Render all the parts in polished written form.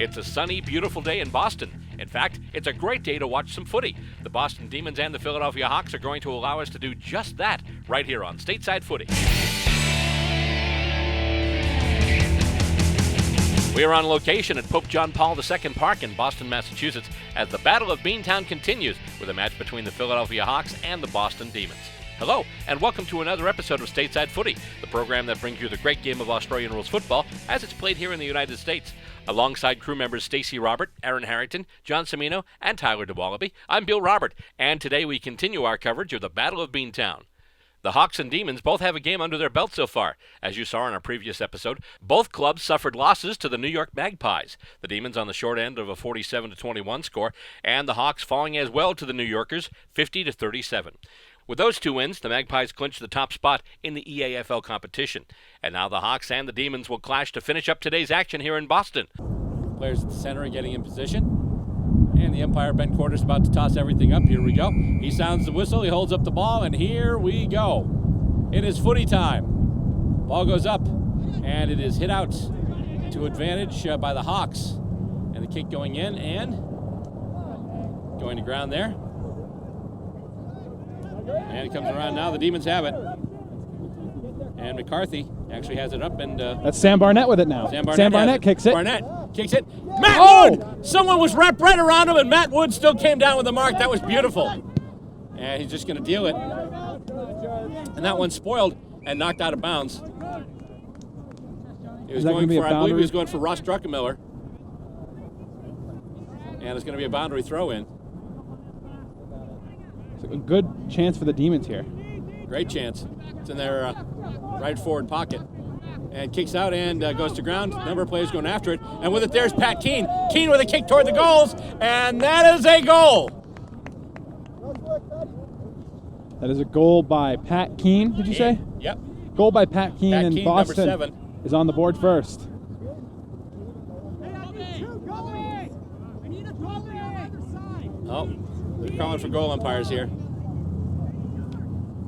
It's a sunny, beautiful day in Boston. In fact, it's a great day to watch some footy. The Boston Demons and the Philadelphia Hawks are going to allow us to do just that right here on Stateside Footy. We are on location at Pope John Paul II Park in Boston, Massachusetts, as the Battle of Beantown continues with a match between the Philadelphia Hawks and the Boston Demons. Hello, and welcome to another episode of Stateside Footy, the program that brings you the great game of Australian rules football as it's played here in the United States. Alongside crew members Stacey Robert, Aaron Harrington, John Cimino, and Tyler DeWallaby, I'm Bill Robert, and today we continue our coverage of the Battle of Beantown. The Hawks and Demons both have a game under their belt so far. As you saw in our previous episode, both clubs suffered losses to the New York Magpies. The Demons on the short end of a 47-21 score, and the Hawks falling as well to the New Yorkers, 50-37. With those two wins, the Magpies clinched the top spot in the EAFL competition. And now the Hawks and the Demons will clash to finish up today's action here in Boston. Players at the center are getting in position. And the umpire, Ben Quarter's about to toss everything up. Here we go. He sounds the whistle. He holds up the ball, and here we go. It is footy time. Ball goes up, and it is hit out to advantage by the Hawks. And the kick going in and going to ground there. And it comes around now. The Demons have it. And McCarthy actually has it up. And that's Sam Barnett with it now. Sam Barnett kicks it. Barnett kicks it. Matt Wood! Someone was wrapped right around him, and Matt Wood still came down with the mark. That was beautiful. And he's just going to deal it. And that one spoiled and knocked out of bounds. He was going for, I believe he was going for Ross Druckenmiller. And it's going to be a boundary throw-in. A good chance for the Demons here. Great chance. It's in their right forward pocket. And kicks out and goes to ground. Number of players going after it. And with it, there's Pat Keane. Keane with a kick toward the goals. And that is a goal. That is a goal by Pat Keane, did you say? Yep. Goal by Pat Keane, and Keane, Boston number 7. is on the board first. Oh, they're calling for goal umpires here.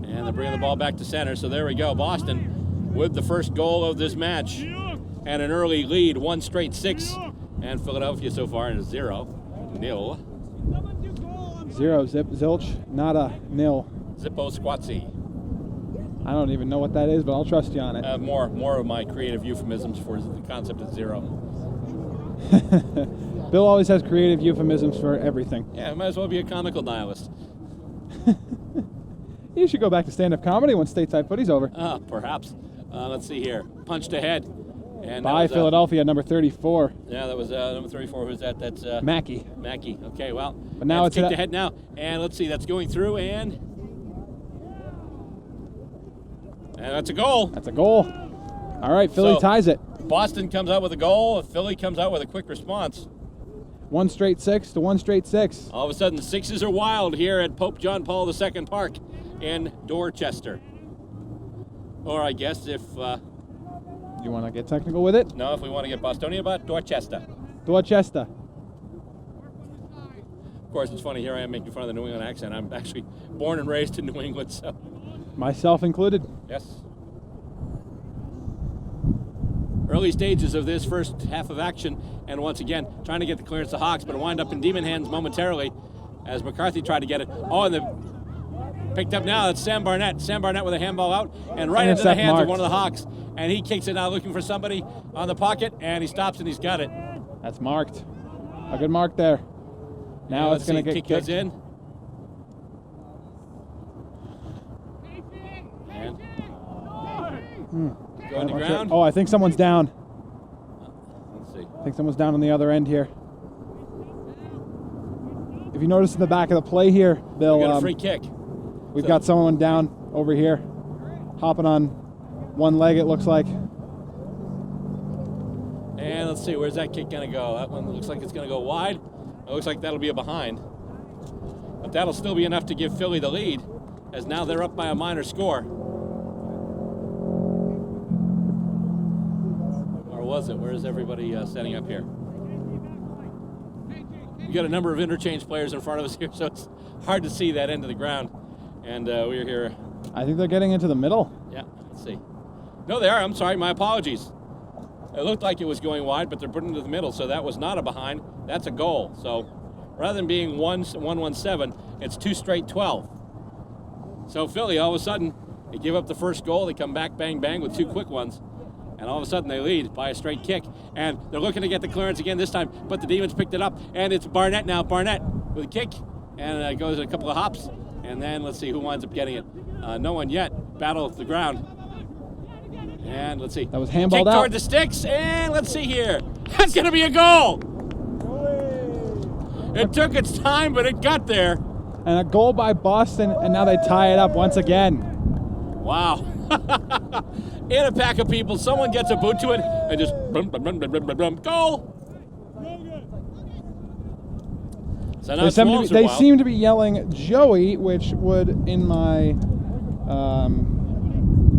And they're bringing the ball back to center. So there we go. Boston with the first goal of this match. And an early lead, 1 straight 6. And Philadelphia so far is 0-0. 0, zip, zilch, nada, nil. Zippo Squatsy. I don't even know what that is, but I'll trust you on it. More of my creative euphemisms for the concept of 0. Bill always has creative euphemisms for everything. Yeah, might as well be a comical nihilist. You should go back to stand-up comedy when Stateside Footy's over. Perhaps. Let's see here. Punched ahead. And by Philadelphia, number 34. Yeah, that was number 34. Who's that? That's Mackey. Mackey. Okay, well. But now it's kicked ahead now. And let's see, that's going through and that's a goal. That's a goal. All right, Philly ties it. Boston comes out with a goal. Philly comes out with a quick response. 1 straight 6 to 1 straight 6. All of a sudden, the Sixes are wild here at Pope John Paul II Park in Dorchester. Or I guess if... you want to get technical with it? No, if we want to get Bostonian about Dorchester. Dorchester. Of course, it's funny, here I am making fun of the New England accent. I'm actually born and raised in New England, so... Myself included. Yes. Early stages of this first half of action, and once again, trying to get the clearance to Hawks, but it wound up in Demon hands momentarily as McCarthy tried to get it. Oh, and picked up now, it's Sam Barnett. Sam Barnett with a handball out, and right into the hands of one of the Hawks. And he kicks it out looking for somebody on the pocket, and he stops and he's got it. That's marked. A good mark there. Now it's going to get kicked. Goes in. And going to ground. Oh, I think someone's down. Let's see. I think someone's down on the other end here. If you notice in the back of the play here, Bill, we got a free kick. We've got someone down over here, hopping on one leg, it looks like. And let's see, where's that kick going to go? That one looks like it's going to go wide. It looks like that'll be a behind. But that'll still be enough to give Philly the lead, as now they're up by a minor score. Or was it? Where is everybody standing up here? We got a number of interchange players in front of us here, so it's hard to see that end of the ground. And we're here. I think they're getting into the middle. Yeah, let's see. No, they are. I'm sorry. My apologies. It looked like it was going wide, but they're putting it to the middle, so that was not a behind. That's a goal. So rather than being 1-1-7, it's 2 straight 12. So Philly, all of a sudden, they give up the first goal. They come back, bang, bang, with 2 quick ones. And all of a sudden, they lead by a straight kick. And they're looking to get the clearance again this time, but the Demons picked it up. And it's Barnett now. Barnett with a kick. And it goes a couple of hops. And then let's see who winds up getting it. No one yet. Battle of the ground. And let's see. That was handballed kick out. toward the sticks. And let's see here. That's going to be a goal. It took its time, but it got there. And a goal by Boston, and now they tie it up once again. Wow. In a pack of people, someone gets a boot to it and just goal. So now They seem to be yelling Joey, which would, in my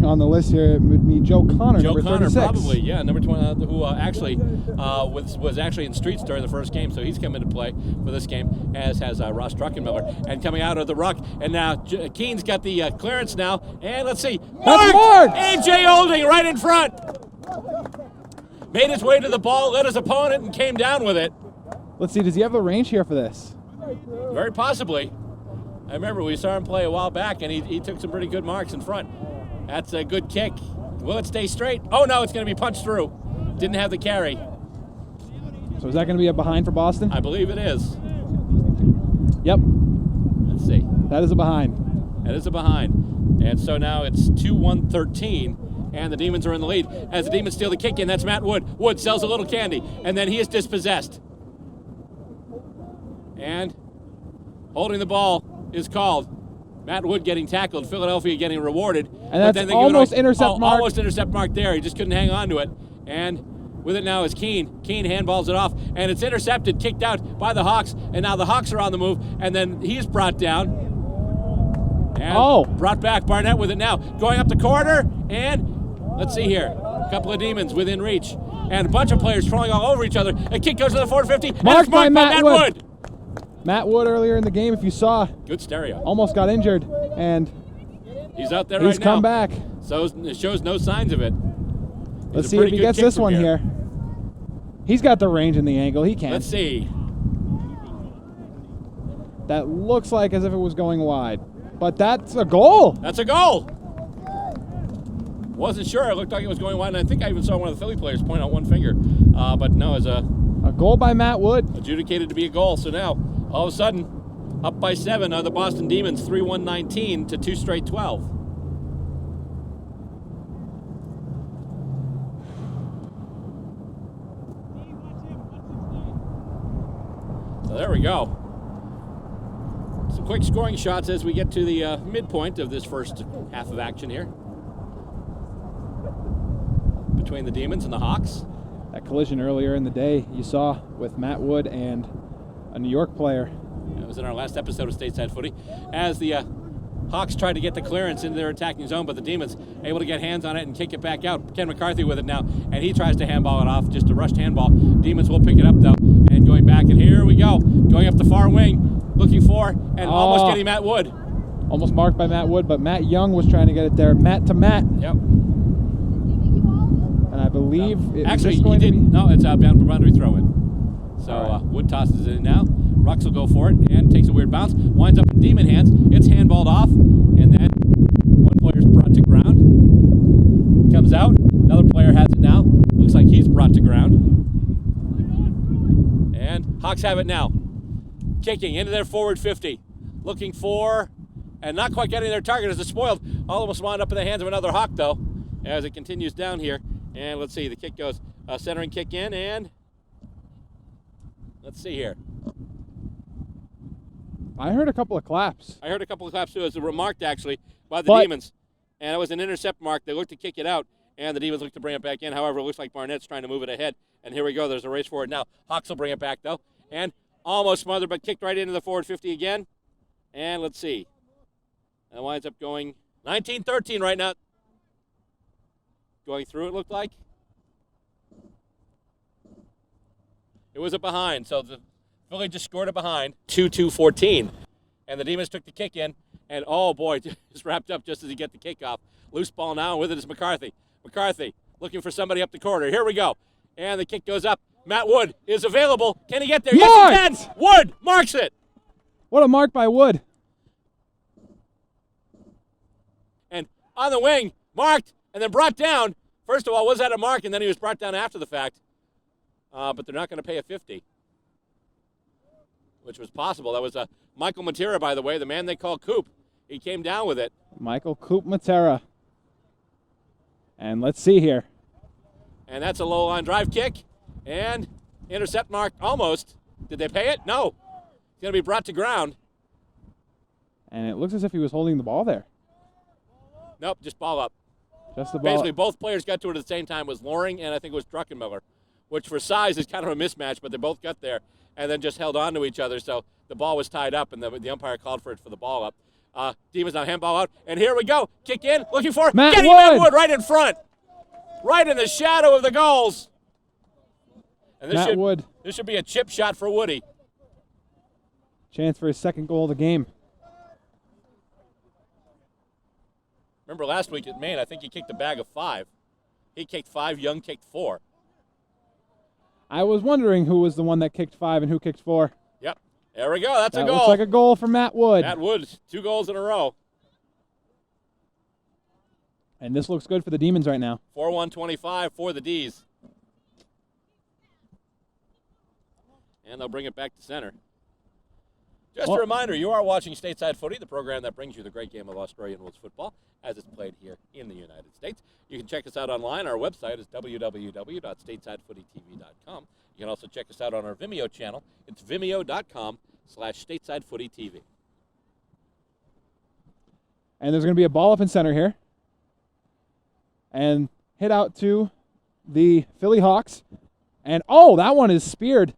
on the list here, it would be Joe Connor, Joe number Connor, 36. probably, yeah, number 20, who actually was actually in streets during the first game, so he's come into play for this game, as has Ross Druckenmiller. And coming out of the ruck, and now Keene's got the clearance now, and let's see, marked! A.J. Olding right in front! Made his way to the ball, led his opponent, and came down with it. Let's see, does he have the range here for this? Very possibly. I remember we saw him play a while back, and he took some pretty good marks in front. That's a good kick. Will it stay straight? Oh, no, it's going to be punched through. Didn't have the carry. So is that going to be a behind for Boston? I believe it is. Yep. Let's see. That is a behind. That is a behind. And so now it's 2-1-13, and the Demons are in the lead. As the Demons steal the kick in, that's Matt Wood. Wood sells a little candy, and then he is dispossessed. And holding the ball is called. Matt Wood getting tackled, Philadelphia getting rewarded. And that's almost intercept mark. Almost intercept mark there. He just couldn't hang on to it. And with it now is Keene. Keene handballs it off, and it's intercepted, kicked out by the Hawks. And now the Hawks are on the move, and then he's brought down. And brought back. Barnett with it now. Going up the corner, and let's see here. A couple of Demons within reach. And a bunch of players trolling all over each other. A kick goes to the 450. Marked by Matt Wood. Matt Wood earlier in the game, if you saw, good stereo. Almost got injured, and he's out there right now. He's come back. So it shows no signs of it. Let's see if he gets this one here. He's got the range and the angle. He can. Let's see. That looks like as if it was going wide, but that's a goal. That's a goal. Wasn't sure. It looked like it was going wide, and I think I even saw one of the Philly players point out one finger. But no, it's a goal by Matt Wood. Adjudicated to be a goal. So now, all of a sudden, up by 7 are the Boston Demons, 3-1-19 to 2 straight 12. So there we go. Some quick scoring shots as we get to the midpoint of this first half of action here between the Demons and the Hawks. That collision earlier in the day you saw with Matt Wood and a New York player. That was in our last episode of Stateside Footy. As the Hawks tried to get the clearance into their attacking zone, but the Demons able to get hands on it and kick it back out. Ken McCarthy with it now, and he tries to handball it off, just a rushed handball. Demons will pick it up though, and going back, and here we go. Going up the far wing, looking for, and almost getting Matt Wood. Almost marked by Matt Wood, but Matt Young was trying to get it there. Matt to Matt. Yep. And I believe actually he did. No, it's a boundary throw in. So Wood tosses it in now. Rux will go for it and takes a weird bounce. Winds up in Demon hands. It's handballed off, and then one player's brought to ground. Comes out. Another player has it now. Looks like he's brought to ground. And Hawks have it now. Kicking into their forward 50. Looking for, and not quite getting their target as it's spoiled. Almost wound up in the hands of another Hawk, though, as it continues down here. And let's see, the kick goes, centering kick in, and let's see here. I heard a couple of claps. I heard a couple of claps, too, as remarked, actually, by the Demons. And it was an intercept mark. They looked to kick it out, and the Demons looked to bring it back in. However, it looks like Barnett's trying to move it ahead. And here we go. There's a race for it now. Hawks will bring it back, though. And almost smothered, but kicked right into the forward 50 again. And let's see. And it winds up going 19-13 right now. Going through, it looked like. It was a behind, so the Philly just scored a behind, 2-2-14. And the Demons took the kick in, and oh boy, just wrapped up just as he get the kickoff. Loose ball now, and with it is McCarthy. McCarthy looking for somebody up the corner. Here we go. And the kick goes up. Matt Wood is available. Can he get there? Marked! Yes, he can. Wood marks it. What a mark by Wood. And on the wing, marked and then brought down. First of all, was that a mark? And then he was brought down after the fact. But they're not going to pay a 50, which was possible. That was Michael Matera, by the way, the man they call Coop. He came down with it. Michael Coop Matera. And let's see here. And that's a low line drive kick. And intercept mark almost. Did they pay it? No. It's going to be brought to ground. And it looks as if he was holding the ball there. Nope, just ball up. Just the ball. Basically, both players got to it at the same time. It was Loring and I think it was Druckenmiller, which for size is kind of a mismatch, but they both got there and then just held on to each other. So the ball was tied up, and the umpire called for the ball up. Demons on handball out, and here we go. Kick in, looking for Matt getting Wood. Matt Wood right in front, right in the shadow of the goals. And this should be a chip shot for Woody. Chance for his second goal of the game. Remember last week at Maine, I think he kicked a bag of 5. He kicked 5, Young kicked 4. I was wondering who was the one that kicked 5 and who kicked 4. Yep. There we go. That's a That goal. looks like a goal for Matt Wood. Matt Wood, 2 goals in a row. And this looks good for the Demons right now. 4-1-25 for the D's. And they'll bring it back to center. Just a reminder, you are watching Stateside Footy, the program that brings you the great game of Australian rules football as it's played here in the United States. You can check us out online. Our website is www.statesidefootytv.com. You can also check us out on our Vimeo channel. It's vimeo.com/statesideFootyTV. And there's going to be a ball up in center here. And hit out to the Philly Hawks. And, oh, that one is speared.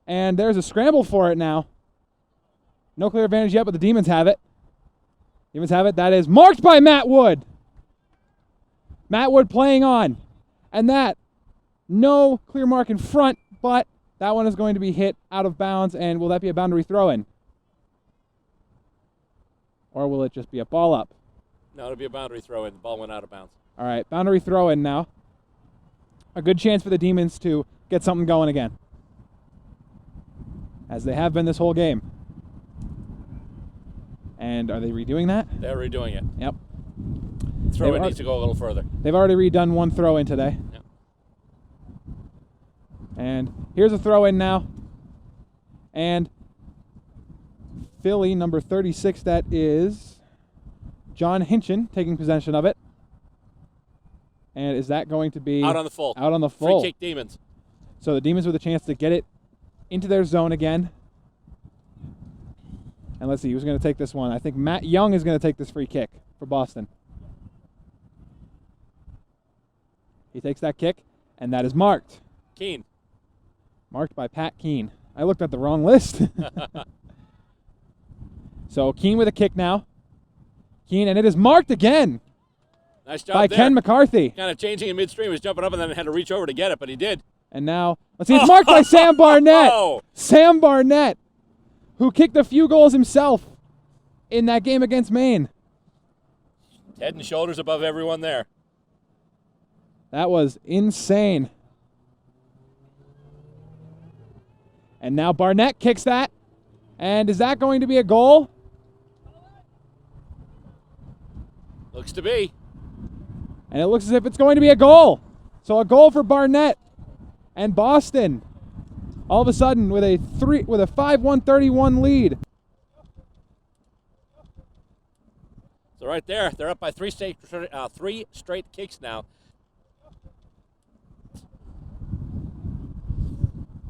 And there's a scramble for it now. No clear advantage yet, but the Demons have it. Demons have it. That is marked by Matt Wood. Matt Wood playing on. And that, no clear mark in front, but that one is going to be hit out of bounds. And will that be a boundary throw-in? Or will it just be a ball up? No, it'll be a boundary throw-in. The ball went out of bounds. All right, boundary throw-in now. A good chance for the Demons to get something going again, as they have been this whole game. And are they redoing that? They're redoing it. Yep. Throw-in needs to go a little further. They've already redone one throw-in today. Yep. And here's a throw-in now. And Philly, number 36, that is John Hinchin taking possession of it. And is that going to be... Out on the full. Out on the full. Free kick Demons. So the Demons with a chance to get it into their zone again. And let's see, who's going to take this one? I think Matt Young is going to take this free kick for Boston. He takes that kick, and that is marked. Keene. Marked by Pat Keene. I looked at the wrong list. So Keene with a kick now. Keene, and it is marked again. Nice job by there. Ken McCarthy. Kind of changing in midstream. He was jumping up and then had to reach over to get it, but he did. And now, let's see, it's marked by Sam Barnett. Oh. Sam Barnett, who kicked a few goals himself in that game against Maine. Head and shoulders above everyone there. That was insane. And now Barnett kicks that. And is that going to be a goal? Looks to be. And it looks as if it's going to be a goal. So a goal for Barnett. And Boston, all of a sudden, with a 5-1-31 lead. So right there, they're up by three straight kicks now.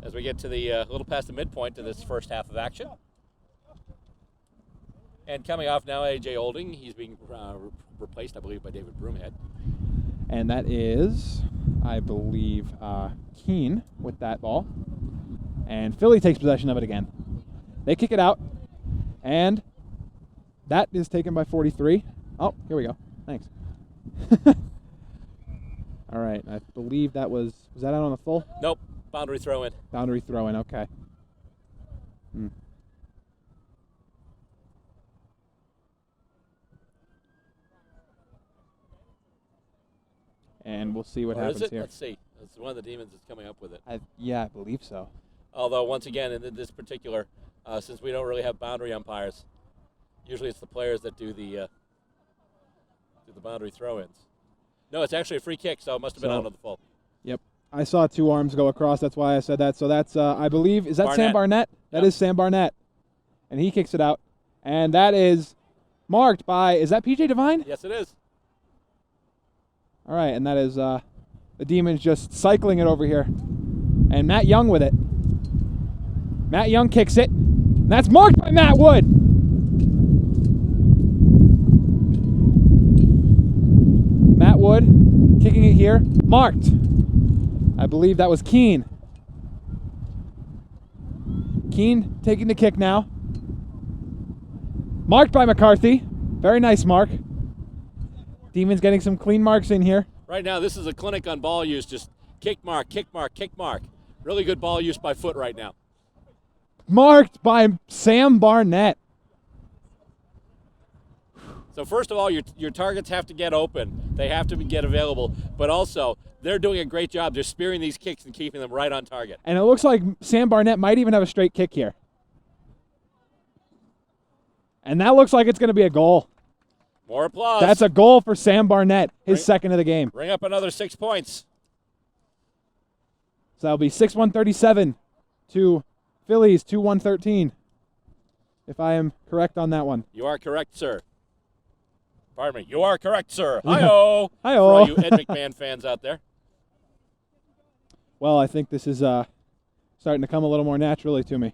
As we get to the little past the midpoint of this first half of action. And coming off now, A.J. Olding. He's being replaced, I believe, by David Broomhead. And that is, I believe, Keene with that ball. And Philly takes possession of it again. They kick it out. And that is taken by 43. Oh, here we go. Thanks. All right, I believe that was that out on the full? Nope, boundary throw-in. Boundary throw-in, okay. and we'll see what Or happens is it? here. Let's see. It's one of the Demons that's coming up with it. I believe so. Although, once again, in this particular, since we don't really have boundary umpires, usually it's the players that do the boundary throw-ins. No, it's actually a free kick, so it must have been out of the full. Yep. I saw 2 arms go across. That's why I said that. So that's, I believe, is that Barnett. Sam Barnett? That is Sam Barnett. And he kicks it out. And that is marked by, is that PJ Devine? Yes, it is. All right, and that is the Demons just cycling it over here. And Matt Young with it. Matt Young kicks it. And that's marked by Matt Wood. Matt Wood kicking it here. Marked. I believe that was Keene. Keene taking the kick now. Marked by McCarthy. Very nice mark. Demons getting some clean marks in here. Right now, this is a clinic on ball use. Just kick mark, kick mark, kick mark. Really good ball use by foot right now. Marked by Sam Barnett. So first of all, your targets have to get open. They have to get available. But also, they're doing a great job just spearing these kicks and keeping them right on target. And it looks like Sam Barnett might even have a straight kick here. And that looks like it's going to be a goal. More applause. That's a goal for Sam Barnett, his second of the game. Bring up another 6 points. So that'll be 6-1-37 to Phillies 2-1-13, if I am correct on that one. You are correct, sir. Pardon me. You are correct, sir. Hi-oh. Hi-oh. For all you Ed McMahon fans out there. Well, I think this is starting to come a little more naturally to me.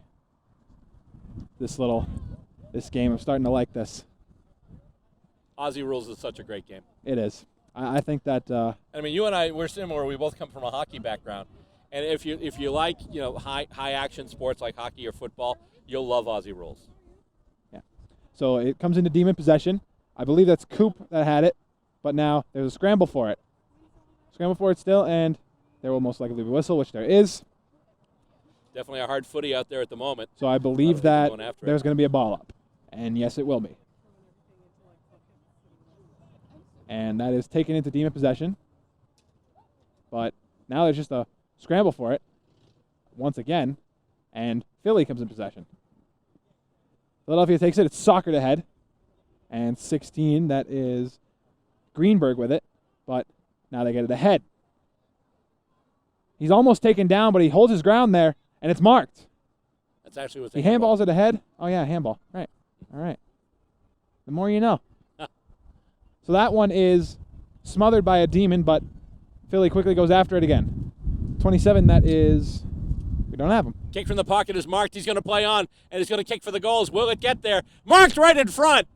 This game, I'm starting to like this. Aussie Rules is such a great game. It is. I think that. I mean, you and I, we're similar. We both come from a hockey background, and if you like high action sports like hockey or football, you'll love Aussie Rules. Yeah. So it comes into Demon possession. I believe that's Coop that had it, but now there's a scramble for it. Scramble for it still, and there will most likely be a whistle, which there is. Definitely a hard footy out there at the moment. So I believe that there's going to be a ball up, and yes, it will be. And that is taken into Demon possession. But now there's just a scramble for it once again, and Philly comes in possession. Philadelphia takes it. It's Soccer ahead. And 16, that is Greenberg with it. But now they get it ahead. He's almost taken down, but he holds his ground there, and it's marked. That's actually what's he handballs it ahead. Oh, yeah, handball. Right. All right. The more you know. So that one is smothered by a Demon, but Philly quickly goes after it again. 27, that is, we don't have him. Kick from the pocket is marked. He's going to play on, and he's going to kick for the goals. Will it get there? Marked right in front.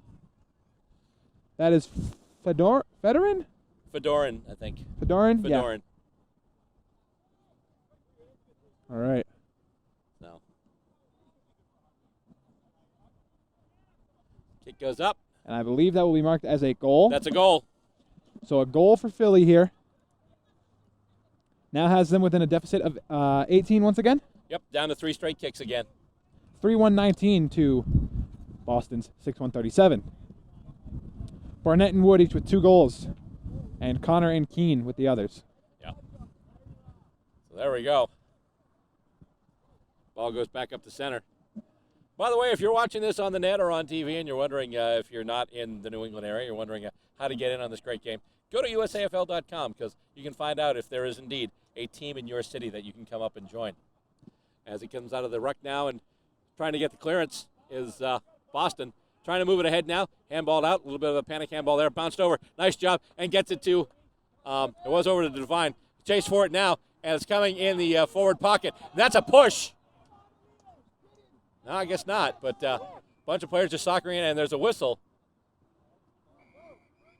That is Fedorin? Fedorin, I think. Fedorin? Fedorin. Yeah. All right. No. Kick goes up. And I believe that will be marked as a goal. That's a goal. So a goal for Philly here. Now has them within a deficit of 18 once again. Yep, down to 3 straight kicks again. 3-1-19 to Boston's 6-1-37. Barnett and Wood each with 2 goals. And Connor and Keene with the others. Yeah. So there we go. Ball goes back up the center. By the way, if you're watching this on the net or on TV and you're wondering if you're not in the New England area, you're wondering how to get in on this great game, go to USAFL.com because you can find out if there is indeed a team in your city that you can come up and join. As he comes out of the ruck now and trying to get the clearance is Boston. Trying to move it ahead now. Handballed out. A little bit of a panic handball there. Bounced over. Nice job. And gets it to, it was over to Devine. Chase for it now. And it's coming in the forward pocket. That's a push. No, I guess not. But a bunch of players just soccering in, and there's a whistle.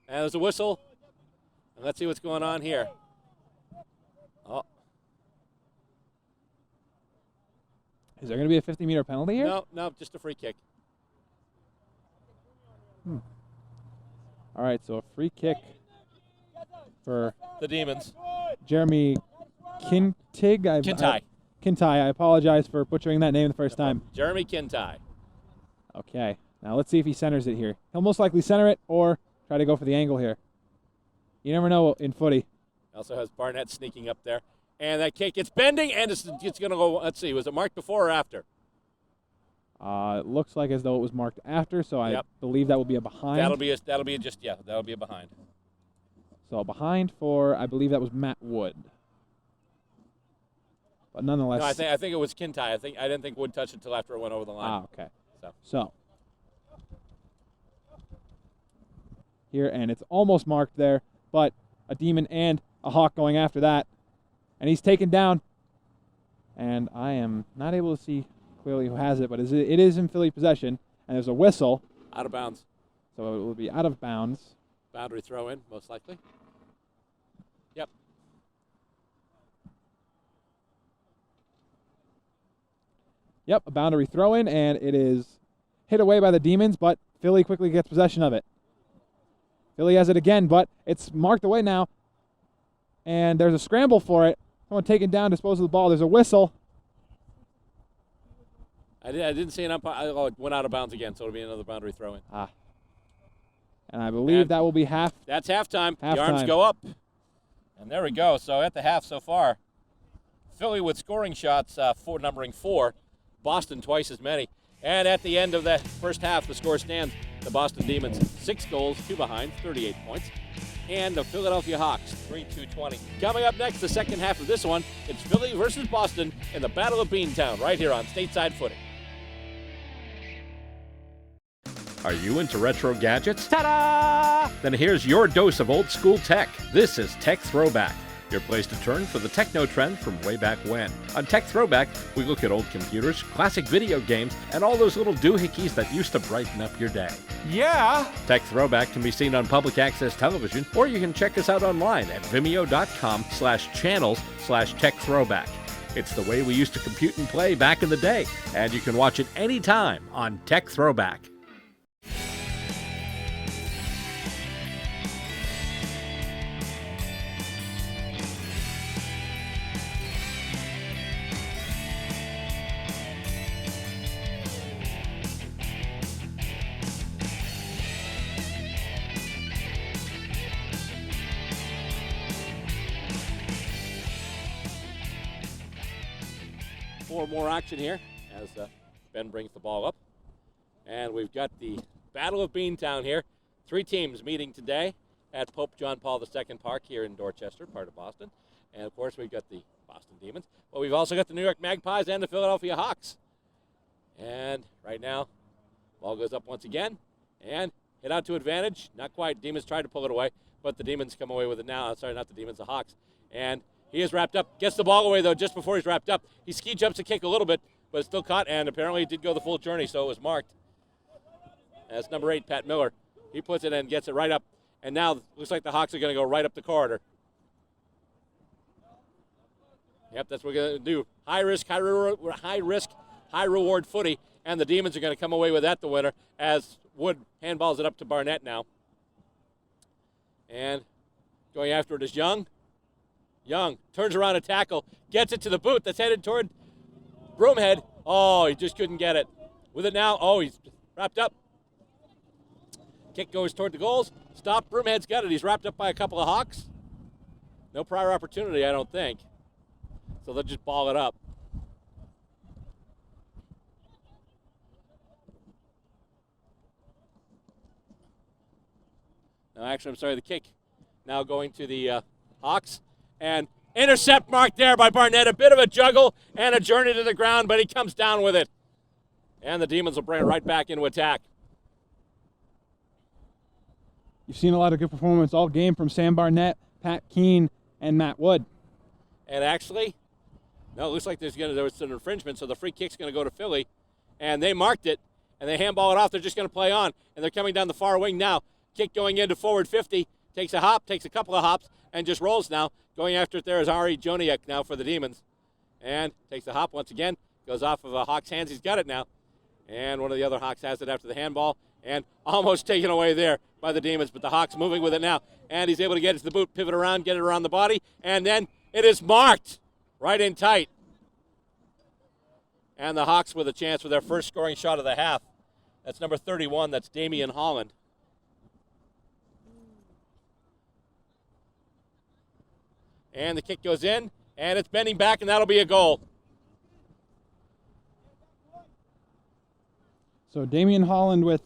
And there's a whistle. And let's see what's going on here. Oh. Is there going to be a 50-meter penalty here? No, just a free kick. All right, so a free kick for the Demons. Jeremy Kintig. Kintai. I apologize for butchering that name the first time. Jeremy Kintai. Okay, now let's see if he centers it here. He'll most likely center it or try to go for the angle here. You never know in footy. Also has Barnett sneaking up there. And that kick, it's bending, and it's going to go, let's see, was it marked before or after? It looks like as though it was marked after, so I believe that will be a behind. That'll be a behind. So a behind for, I believe that was Matt Wood. But nonetheless. No, I think it was Kintai. I didn't think Wood touched it until after it went over the line. Okay. So. Here, and it's almost marked there, but a Demon and a Hawk going after that. And he's taken down. And I am not able to see clearly who has it, but it is in Philly possession. And there's a whistle. Out of bounds. So it will be out of bounds. Boundary throw in, most likely. Yep. Yep, a boundary throw in, and it is hit away by the Demons, but Philly quickly gets possession of it. Philly has it again, but it's marked away now. And there's a scramble for it. Someone taken down, dispose of the ball. There's a whistle. I didn't see an umpire. Oh, it went out of bounds again, so it'll be another boundary throw in. And I believe that will be half. That's halftime. The arms go up. And there we go. So at the half so far, Philly with scoring shots, numbering 4. Boston twice as many. And at the end of the first half, the score stands. The Boston Demons, 6 goals, 2 behind, 38 points. And the Philadelphia Hawks, 3-2-20. Coming up next, the second half of this one, it's Philly versus Boston in the Battle of Beantown, right here on Stateside Footy. Are you into retro gadgets? Ta-da! Then here's your dose of old school tech. This is Tech Throwback, your place to turn for the techno trend from way back when. On Tech Throwback, we look at old computers, classic video games, and all those little doohickeys that used to brighten up your day. Yeah! Tech Throwback can be seen on public access television, or you can check us out online at vimeo.com/channels/Tech Throwback. It's the way we used to compute and play back in the day, and you can watch it anytime on Tech Throwback. More action here as Ben brings the ball up. And we've got the Battle of Beantown here. 3 teams meeting today at Pope John Paul II Park here in Dorchester, part of Boston. And, of course, we've got the Boston Demons. But we've also got the New York Magpies and the Philadelphia Hawks. And right now, ball goes up once again. And hit out to advantage. Not quite. Demons tried to pull it away, but the Demons come away with it now. Sorry, not the Demons, the Hawks. And he is wrapped up. Gets the ball away, though, just before he's wrapped up. He ski jumps a kick a little bit, but it's still caught, and apparently it did go the full journey, so it was marked. That's number 8, Pat Miller. He puts it in, gets it right up, and now looks like the Hawks are going to go right up the corridor. Yep, that's what we're going to do. High risk, high reward footy, and the Demons are going to come away with that, the winner, as Wood handballs it up to Barnett now. And going after it is Young. Young turns around a tackle, gets it to the boot that's headed toward Broomhead. Oh, he just couldn't get it. With it now, oh, he's wrapped up. Kick goes toward the goals. Stop, Broomhead's got it. He's wrapped up by a couple of Hawks. No prior opportunity, I don't think. So they'll just ball it up. No, actually, I'm sorry, the kick now going to the Hawks. And intercept marked there by Barnett. A bit of a juggle and a journey to the ground, but he comes down with it. And the Demons will bring it right back into attack. You've seen a lot of good performance all game from Sam Barnett, Pat Keene, and Matt Wood. And actually, no, it looks like there was an infringement, so the free kick's going to go to Philly. And they marked it, and they handball it off. They're just going to play on. And they're coming down the far wing now. Kick going into forward 50. Takes a hop, takes a couple of hops, and just rolls now. Going after it there is Ari Joniak now for the Demons. And takes the hop once again. Goes off of a Hawk's hands. He's got it now. And one of the other Hawks has it after the handball. And almost taken away there by the Demons. But the Hawks moving with it now. And he's able to get it to the boot, pivot around, get it around the body. And then it is marked right in tight. And the Hawks with a chance for their first scoring shot of the half. That's number 31. That's Damian Holland. And the kick goes in, and it's bending back, and that'll be a goal. So Damian Holland with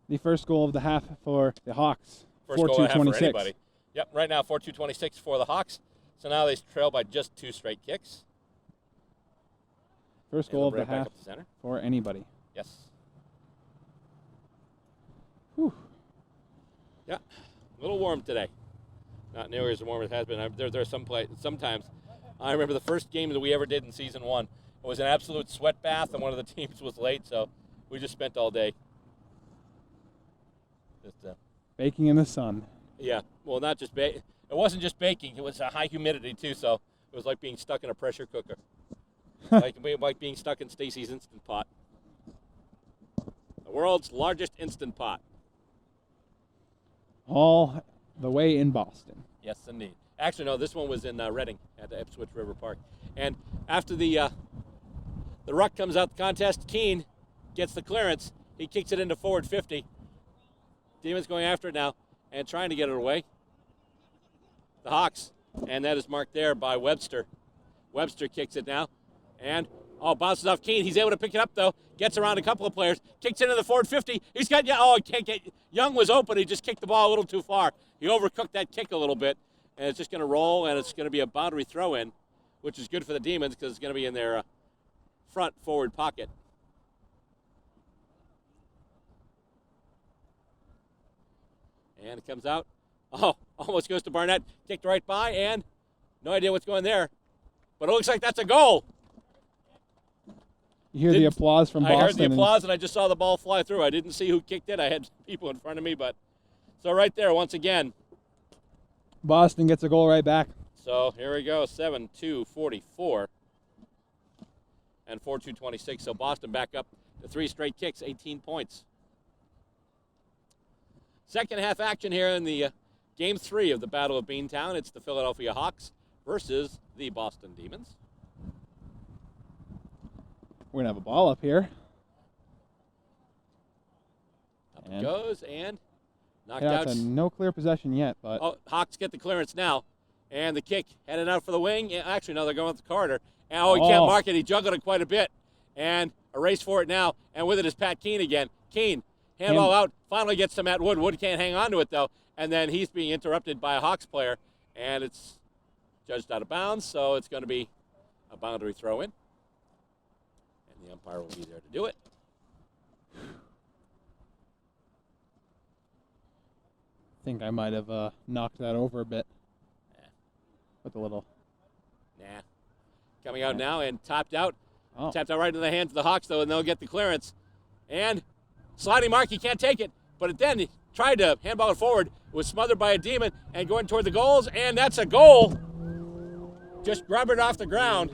the first goal of the half for the Hawks. First goal of the half for anybody. Yep, right now 4-2-26 for the Hawks. So now they trail by just 2 straight kicks. First goal of the half for anybody. Yes. Whew. Yeah, a little warm today. Not nearly as warm as it has been. There's sometimes. I remember the first game that we ever did in season 1. It was an absolute sweat bath, and one of the teams was late, so we just spent all day. Baking in the sun. Yeah, well, not just it wasn't just baking. It was a high humidity too, so it was like being stuck in a pressure cooker, like being stuck in Stacy's Instant Pot, the world's largest Instant Pot. All the way in Boston. Yes, indeed. Actually, no, this one was in Reading at the Ipswich River Park. And after the ruck comes out the contest, Keene gets the clearance. He kicks it into forward 50. Demons going after it now and trying to get it away. The Hawks, and that is marked there by Webster. Webster kicks it now, and bounces off Keene. He's able to pick it up though. Gets around a couple of players. Kicks into the forward 50. He's got he can't get. Young was open. He just kicked the ball a little too far. He overcooked that kick a little bit, and it's just going to roll, and it's going to be a boundary throw in, which is good for the Demons because it's going to be in their front forward pocket. And it comes out. Almost goes to Barnett. Kicked right by, and no idea what's going there. But it looks like that's a goal. You hear the applause from Boston. I heard the applause, and I just saw the ball fly through. I didn't see who kicked it. I had people in front of me, but so right there, once again. Boston gets a goal right back. So here we go, 7-2-44 and 4-2-26. So Boston back up to 3 straight kicks, 18 points. Second half action here in the Game 3 of the Battle of Beantown. It's the Philadelphia Hawks versus the Boston Demons. We're going to have a ball up here. Up it goes, and knocked out. out. No clear possession yet, but Hawks get the clearance now. And the kick headed out for the wing. Actually, no, they're going with the corridor. And he can't mark it. He juggled it quite a bit. And a race for it now. And with it is Pat Keene again. Keene, handball out, finally gets to Matt Wood. Wood can't hang on to it, though. And then he's being interrupted by a Hawks player. And it's judged out of bounds, so it's going to be a boundary throw in. And the umpire will be there to do it. I think I might have knocked that over a bit. With a little. Nah. Coming out now and tapped out. Tapped out right into the hands of the Hawks, though, and they'll get the clearance. And sliding mark, he can't take it. But then he tried to handball it forward. It was smothered by a Demon and going toward the goals, and that's a goal. Just grabbed it off the ground.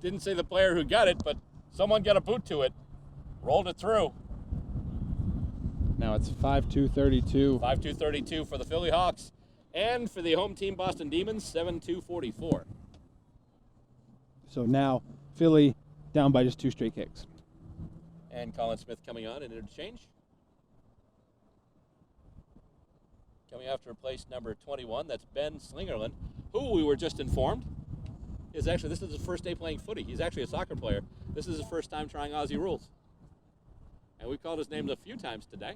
Didn't say the player who got it, but someone got a boot to it. Rolled it through. Now it's 5-2-32. 5-2-32 for the Philly Hawks. And for the home team, Boston Demons, 7-2-44. So now Philly down by just 2 straight kicks. And Colin Smith coming on in interchange. Coming off to replace number 21, that's Ben Slingerland, who we were just informed is actually, this is his first day playing footy. He's actually a soccer player. This is his first time trying Aussie Rules. And we called his name a few times today.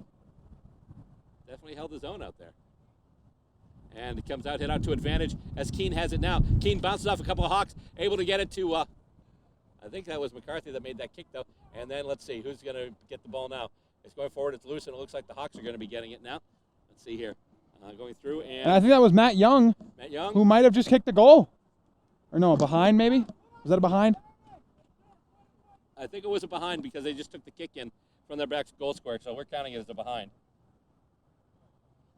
Definitely held his own out there. And it comes out, hit out to advantage as Keene has it now. Keene bounces off a couple of Hawks, able to get it to, I think that was McCarthy that made that kick, though. And then let's see, who's going to get the ball now? It's going forward, it's loose, and it looks like the Hawks are going to be getting it now. Let's see here. Going through, and I think that was Matt Young. Matt Young. Who might have just kicked the goal. Or no, behind maybe? Was that a behind? I think it was a behind because they just took the kick in from their back goal square, so we're counting it as a behind.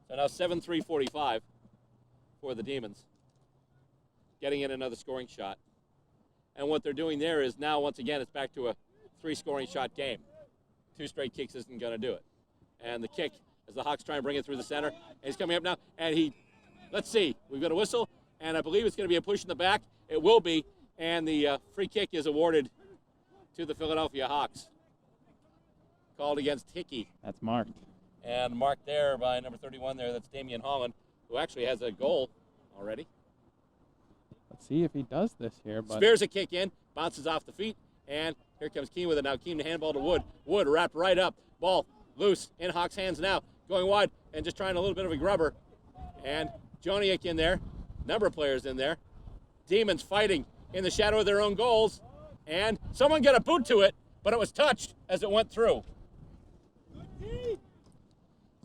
So now 7-3-45 for the Demons. Getting in another scoring shot. And what they're doing there is now, once again, it's back to a 3-scoring shot game. 2 straight kicks isn't going to do it. And the kick, as the Hawks try and bring it through the center. And he's coming up now, and let's see, we've got a whistle, and I believe it's going to be a push in the back. It will be, and the free kick is awarded to the Philadelphia Hawks. Called against Hickey. That's marked. And marked there by number 31 there, that's Damian Holland, who actually has a goal already. Let's see if he does this here. But Spears a kick in, bounces off the feet, and here comes Keene with it now. Keene to handball to Wood. Wood wrapped right up. Ball loose in Hawks' hands now. Going wide and just trying a little bit of a grubber. And Joniak in there. Number of players in there. Demons fighting in the shadow of their own goals. And someone got a boot to it, but it was touched as it went through.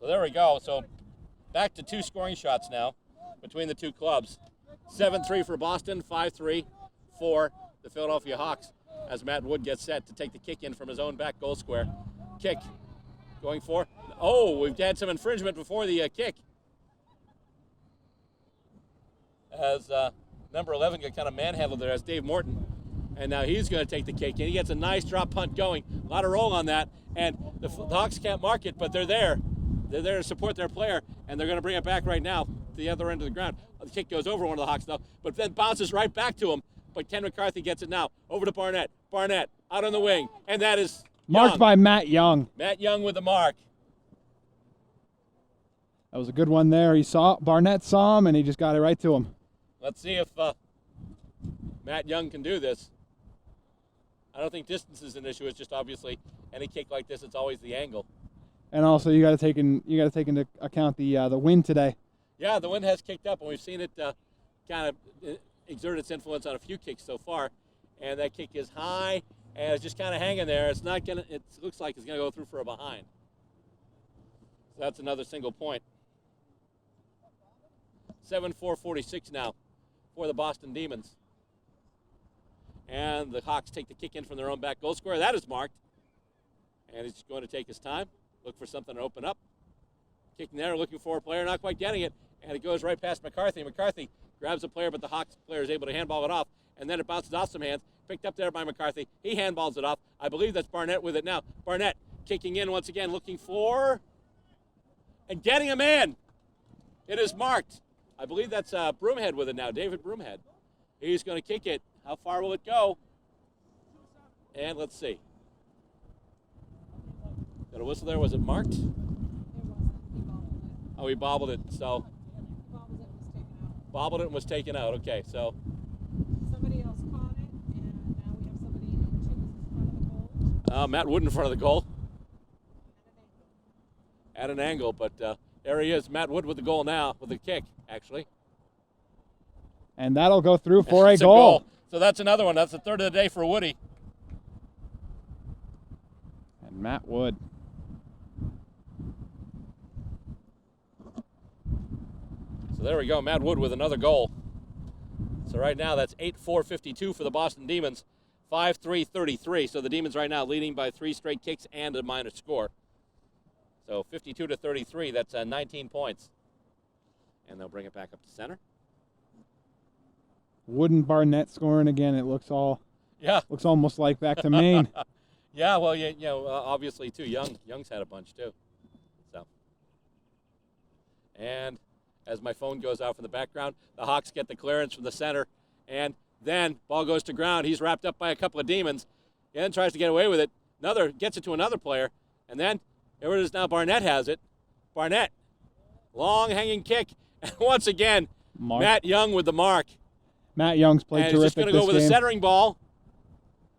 So there we go. So back to 2 scoring shots now between the two clubs. 7-3 for Boston, 5-3 for the Philadelphia Hawks as Matt Wood gets set to take the kick in from his own back goal square. Kick going for. Oh, we've had some infringement before the kick. As number 11 got kind of manhandled there as Dave Morton. And now he's going to take the kick in. He gets a nice drop punt going. A lot of roll on that. And the Hawks can't mark it, but they're there. They're there to support their player, and they're going to bring it back right now to the other end of the ground. The kick goes over one of the Hawks, though, but then bounces right back to him. But Ken McCarthy gets it now. Over to Barnett. Barnett out on the wing, and that is marked Young. by Matt Young. Matt Young with the mark. That was a good one there. Barnett saw him, and he just got it right to him. Let's see if Matt Young can do this. I don't think distance is an issue. It's just obviously any kick like this, it's always the angle. And also, you got to take into account the wind today. Yeah, the wind has kicked up, and we've seen it kind of exert its influence on a few kicks so far. And that kick is high, and it's just kind of hanging there. It's not gonna. It looks like it's gonna go through for a behind. So that's another single point. 7-4-46 now for the Boston Demons. And the Hawks take the kick in from their own back goal square. That is marked. And he's going to take his time, look for something to open up. Kicking there, looking for a player, not quite getting it. And it goes right past McCarthy. McCarthy grabs the player, but the Hawks player is able to handball it off. And then it bounces off some hands. Picked up there by McCarthy. He handballs it off. I believe that's Barnett with it now. Barnett kicking in once again, looking for and getting a man. It is marked. I believe that's Broomhead with it now, David Broomhead. He's going to kick it. How far will it go? And let's see. Got a whistle there. Was it marked? Oh, he bobbled it. So bobbled it and was taken out. Okay, so somebody else caught it, and now we have somebody number 2 in front of the goal. Matt Wood in front of the goal. At an angle, but there he is. Matt Wood with the goal now, with the kick, actually. And that'll go through for a That's goal. So that's another one. That's the third of the day for Woody. And Matt Wood. So there we go. Matt Wood with another goal. So right now that's 8-4-52 for the Boston Demons. 5-3-33. So the Demons right now leading by 3 straight kicks and a minor score. So 52-33. That's 19 points. And they'll bring it back up to center. Wood and Barnett scoring again. It looks almost like back to Maine. Yeah, well, obviously too. Young's had a bunch too. So, and as my phone goes out from the background, the Hawks get the clearance from the center, and then ball goes to ground. He's wrapped up by a couple of Demons, and then tries to get away with it. Gets it to another player, and then here it is now. Barnett has it. Barnett, long hanging kick, and once again, Matt Young with the mark. Matt Young's played terrific this game. He's just going to go with a centering ball.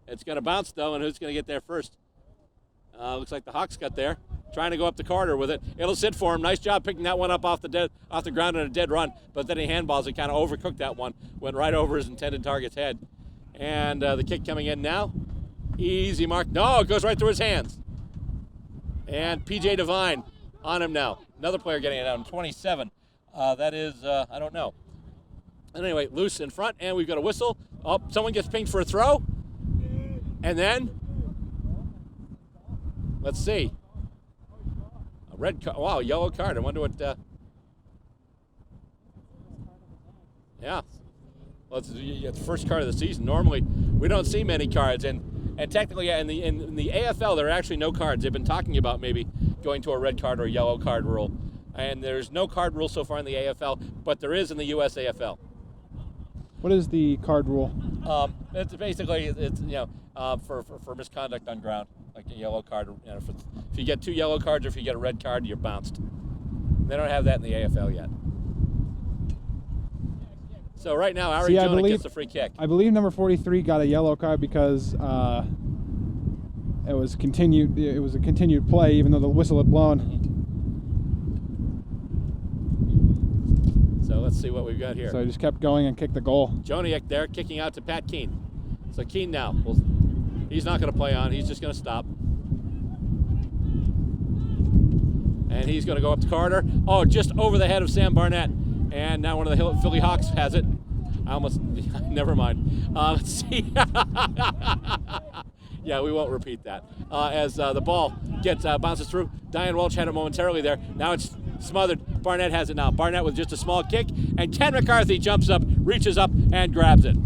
It's going to bounce, though, and who's going to get there first? Looks like the Hawks got there, trying to go up the corridor with it. It'll sit for him. Nice job picking that one up off the ground in a dead run, but then he handballs it, kind of overcooked that one, went right over his intended target's head. And the kick coming in now. Easy mark. No, it goes right through his hands. And P.J. Devine on him now. Another player getting it down, 27. That is, I don't know. Anyway, loose in front, and we've got a whistle. Oh, someone gets pinged for a throw. And then, let's see. A red card. Wow, yellow card. I wonder what. Yeah. Well, it's the first card of the season. Normally, we don't see many cards. And technically, in the AFL, there are actually no cards. They've been talking about maybe going to a red card or a yellow card rule. And there's no card rule so far in the AFL, but there is in the U.S.A. What is the card rule? It's basically for misconduct on ground, like a yellow card. If you get 2 yellow cards or if you get a red card, you're bounced. They don't have that in the AFL yet. So right now, Ari Jonik gets the free kick. I believe number 43 got a yellow card because it was continued. It was a continued play, even though the whistle had blown. So let's see what we've got here. So he just kept going and kicked the goal. Joniak there, kicking out to Pat Keane. So Keane now, he's not going to play on. He's just going to stop. And he's going to go up to Carter. Oh, just over the head of Sam Barnett. And now one of the Philly Hawks has it. I almost, never mind. Let's see. Yeah, we won't repeat that. As the ball bounces through. Diane Welch had it momentarily there. Now it's smothered. Barnett has it now. Barnett with just a small kick. And Ken McCarthy jumps up, reaches up, and grabs it.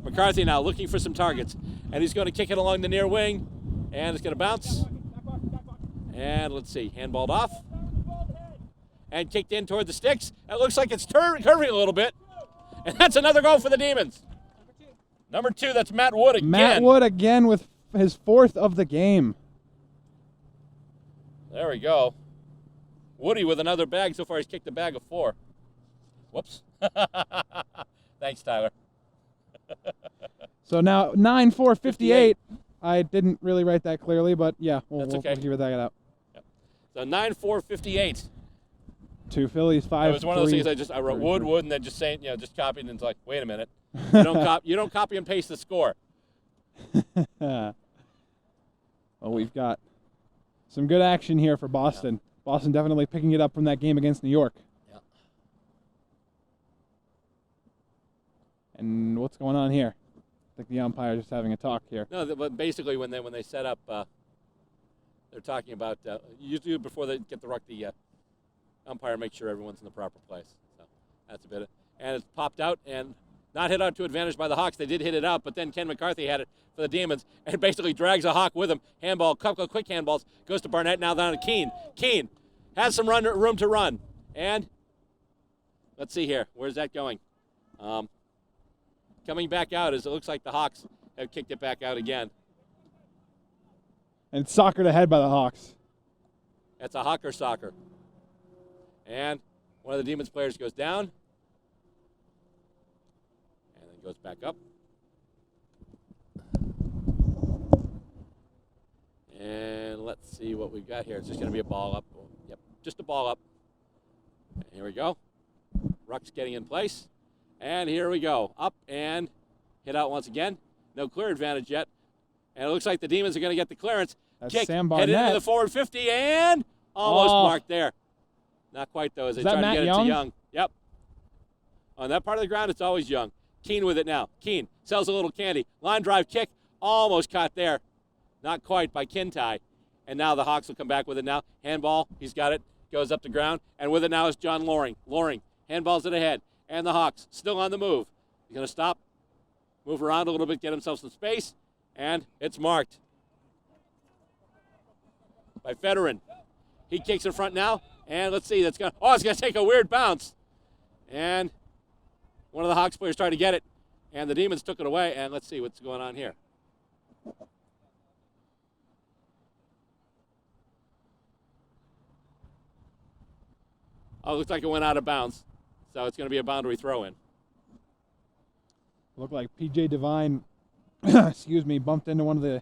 McCarthy now looking for some targets. And he's going to kick it along the near wing. And it's going to bounce. And let's see, handballed off. And kicked in toward the sticks. It looks like it's curving a little bit. And that's another goal for the Demons. Number 2, that's Matt Wood again. Matt Wood again with his 4th of the game. There we go. Woody with another bag. So far he's kicked a bag of 4. Whoops. Thanks, Tyler. So now 9-4-58. I didn't really write that clearly, but yeah, we'll give it that out. Yep. So 9-4-58. 2 Phillies, 5. It was one of those things I wrote Wood, and then just saying, just copied, and it's like, wait a minute, you don't copy and paste the score. Well, we've got some good action here for Boston. Yeah. Boston definitely picking it up from that game against New York. Yeah. And what's going on here? I think the umpire just having a talk here. No, but basically when they set up, they're talking about usually before they get the ruck, the umpire makes sure everyone's in the proper place. So that's a bit. And it's popped out and not hit out to advantage by the Hawks. They did hit it out, but then Ken McCarthy had it for the Demons and basically drags a Hawk with him. Handball, couple of quick handballs, goes to Barnett, now down to Keane. Keane has some room to run. And let's see here. Where's that going? Coming back out as it looks like the Hawks have kicked it back out again. And soccered ahead by the Hawks. That's a Hawker soccer. And one of the Demons players goes down. And then goes back up. And let's see what we've got here. It's just going to be a ball up. Yep, just a ball up. And here we go. Ruck's getting in place. And here we go. Up and hit out once again. No clear advantage yet. And it looks like the Demons are going to get the clearance. That's Kick, Sam Barnett. headed into the forward 50 and almost marked there. Not quite, though, as they try to get it to Young. Yep. On that part of the ground, it's always Young. Keane with it now. Keane sells a little candy. Line drive kick. Almost caught there. Not quite by Kintai. And now the Hawks will come back with it now. Handball. He's got it. Goes up the ground. And with it now is John Loring. Loring handballs it ahead. And the Hawks still on the move. He's going to stop, move around a little bit, get himself some space, and it's marked by Federer. He kicks in front now, and let's see, it's going to take a weird bounce. And one of the Hawks players tried to get it, and the Demons took it away, and let's see what's going on here. Oh, it looks like it went out of bounds. So it's going to be a boundary throw-in. Looked like P.J. Devine, bumped into one of the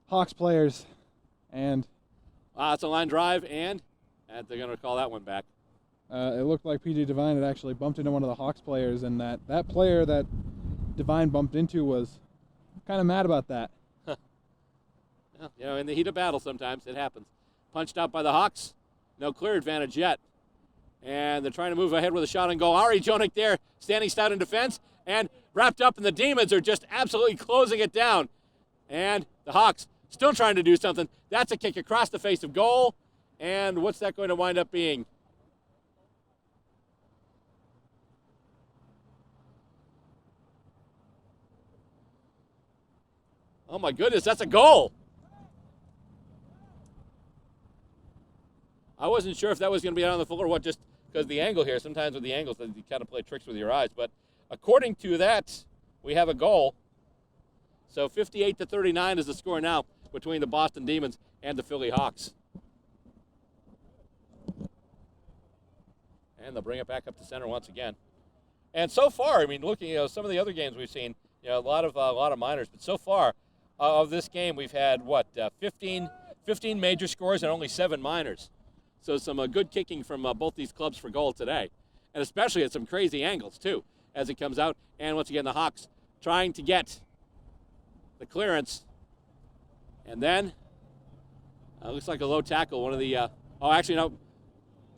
Hawks players. And it's a line drive, and they're going to call that one back. It looked like P.J. Devine had actually bumped into one of the Hawks players, and that player that Devine bumped into was kind of mad about that. Well, in the heat of battle sometimes it happens. Punched out by the Hawks. No clear advantage yet. And they're trying to move ahead with a shot on goal. Ari Jonik there, standing stout in defense, and wrapped up, and the Demons are just absolutely closing it down. And the Hawks still trying to do something. That's a kick across the face of goal. And what's that going to wind up being? Oh, my goodness, that's a goal. I wasn't sure if that was going to be out on the floor or what, just because the angle here, sometimes with the angles, you kind of play tricks with your eyes. But according to that, we have a goal. So 58-39 is the score now between the Boston Demons and the Philly Hawks. And they'll bring it back up to center once again. And so far, I mean, looking, some of the other games we've seen, a lot of minors, but so far of this game, we've had 15 major scores and only 7 minors. So some good kicking from both these clubs for goal today, and especially at some crazy angles too, as it comes out. And once again, the Hawks trying to get the clearance, and then looks like a low tackle. One of the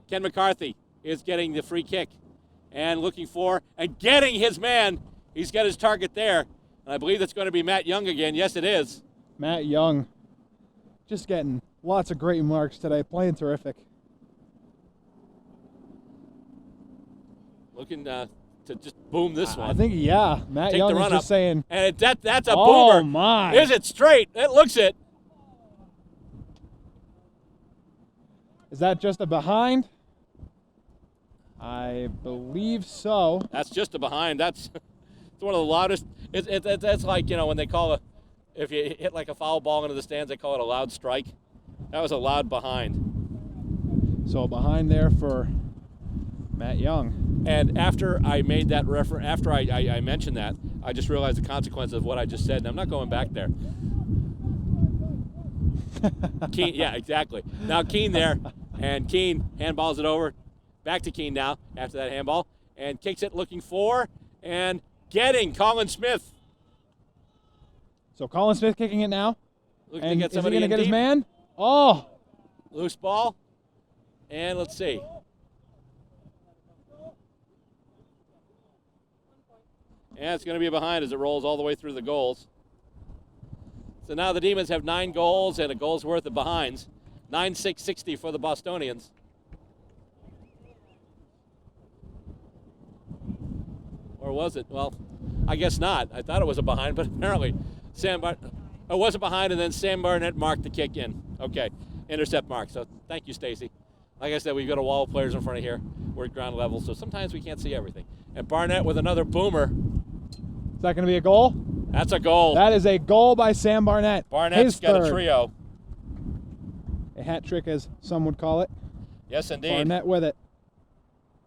Ken McCarthy is getting the free kick and looking for and getting his man. He's got his target there, and I believe that's going to be Matt Young again. Yes, it is. Matt Young just getting lots of great marks today, playing terrific. Looking to just boom this one. I think, Matt Take Young the is run just up. saying. And that's a Oh, boomer. my. Is it straight? It looks it. Is that just a behind? I believe so. That's just a behind. It's one of the loudest. It's like, when they call if you hit like a foul ball into the stands, they call it a loud strike. That was a loud behind. So a behind there for Matt Young. And after I made that reference, after I mentioned that, I just realized the consequence of what I just said, and I'm not going back there. Keane, yeah, exactly. Now Keane there, and Keane handballs it over. Back to Keane now after that handball, and kicks it looking for and getting Colin Smith. So Colin Smith kicking it now. Looking And to get is he somebody going to in get his deep. man? Oh, Loose ball. And let's see. And it's going to be a behind as it rolls all the way through the goals. So now the Demons have 9 goals and a goal's worth of behinds. 9-6-60 for the Bostonians. Or was it? Well, I guess not. I thought it was a behind, but apparently it was a behind, and then Sam Barnett marked the kick in. Okay, intercept mark. So thank you, Stacy. Like I said, we've got a wall of players in front of here. We're at ground level, so sometimes we can't see everything. And Barnett with another boomer. is that going to be a goal? That's a goal. That is a goal by Sam Barnett. Barnett's His got third. a trio. A hat trick, as some would call it. Yes, indeed. Barnett with it.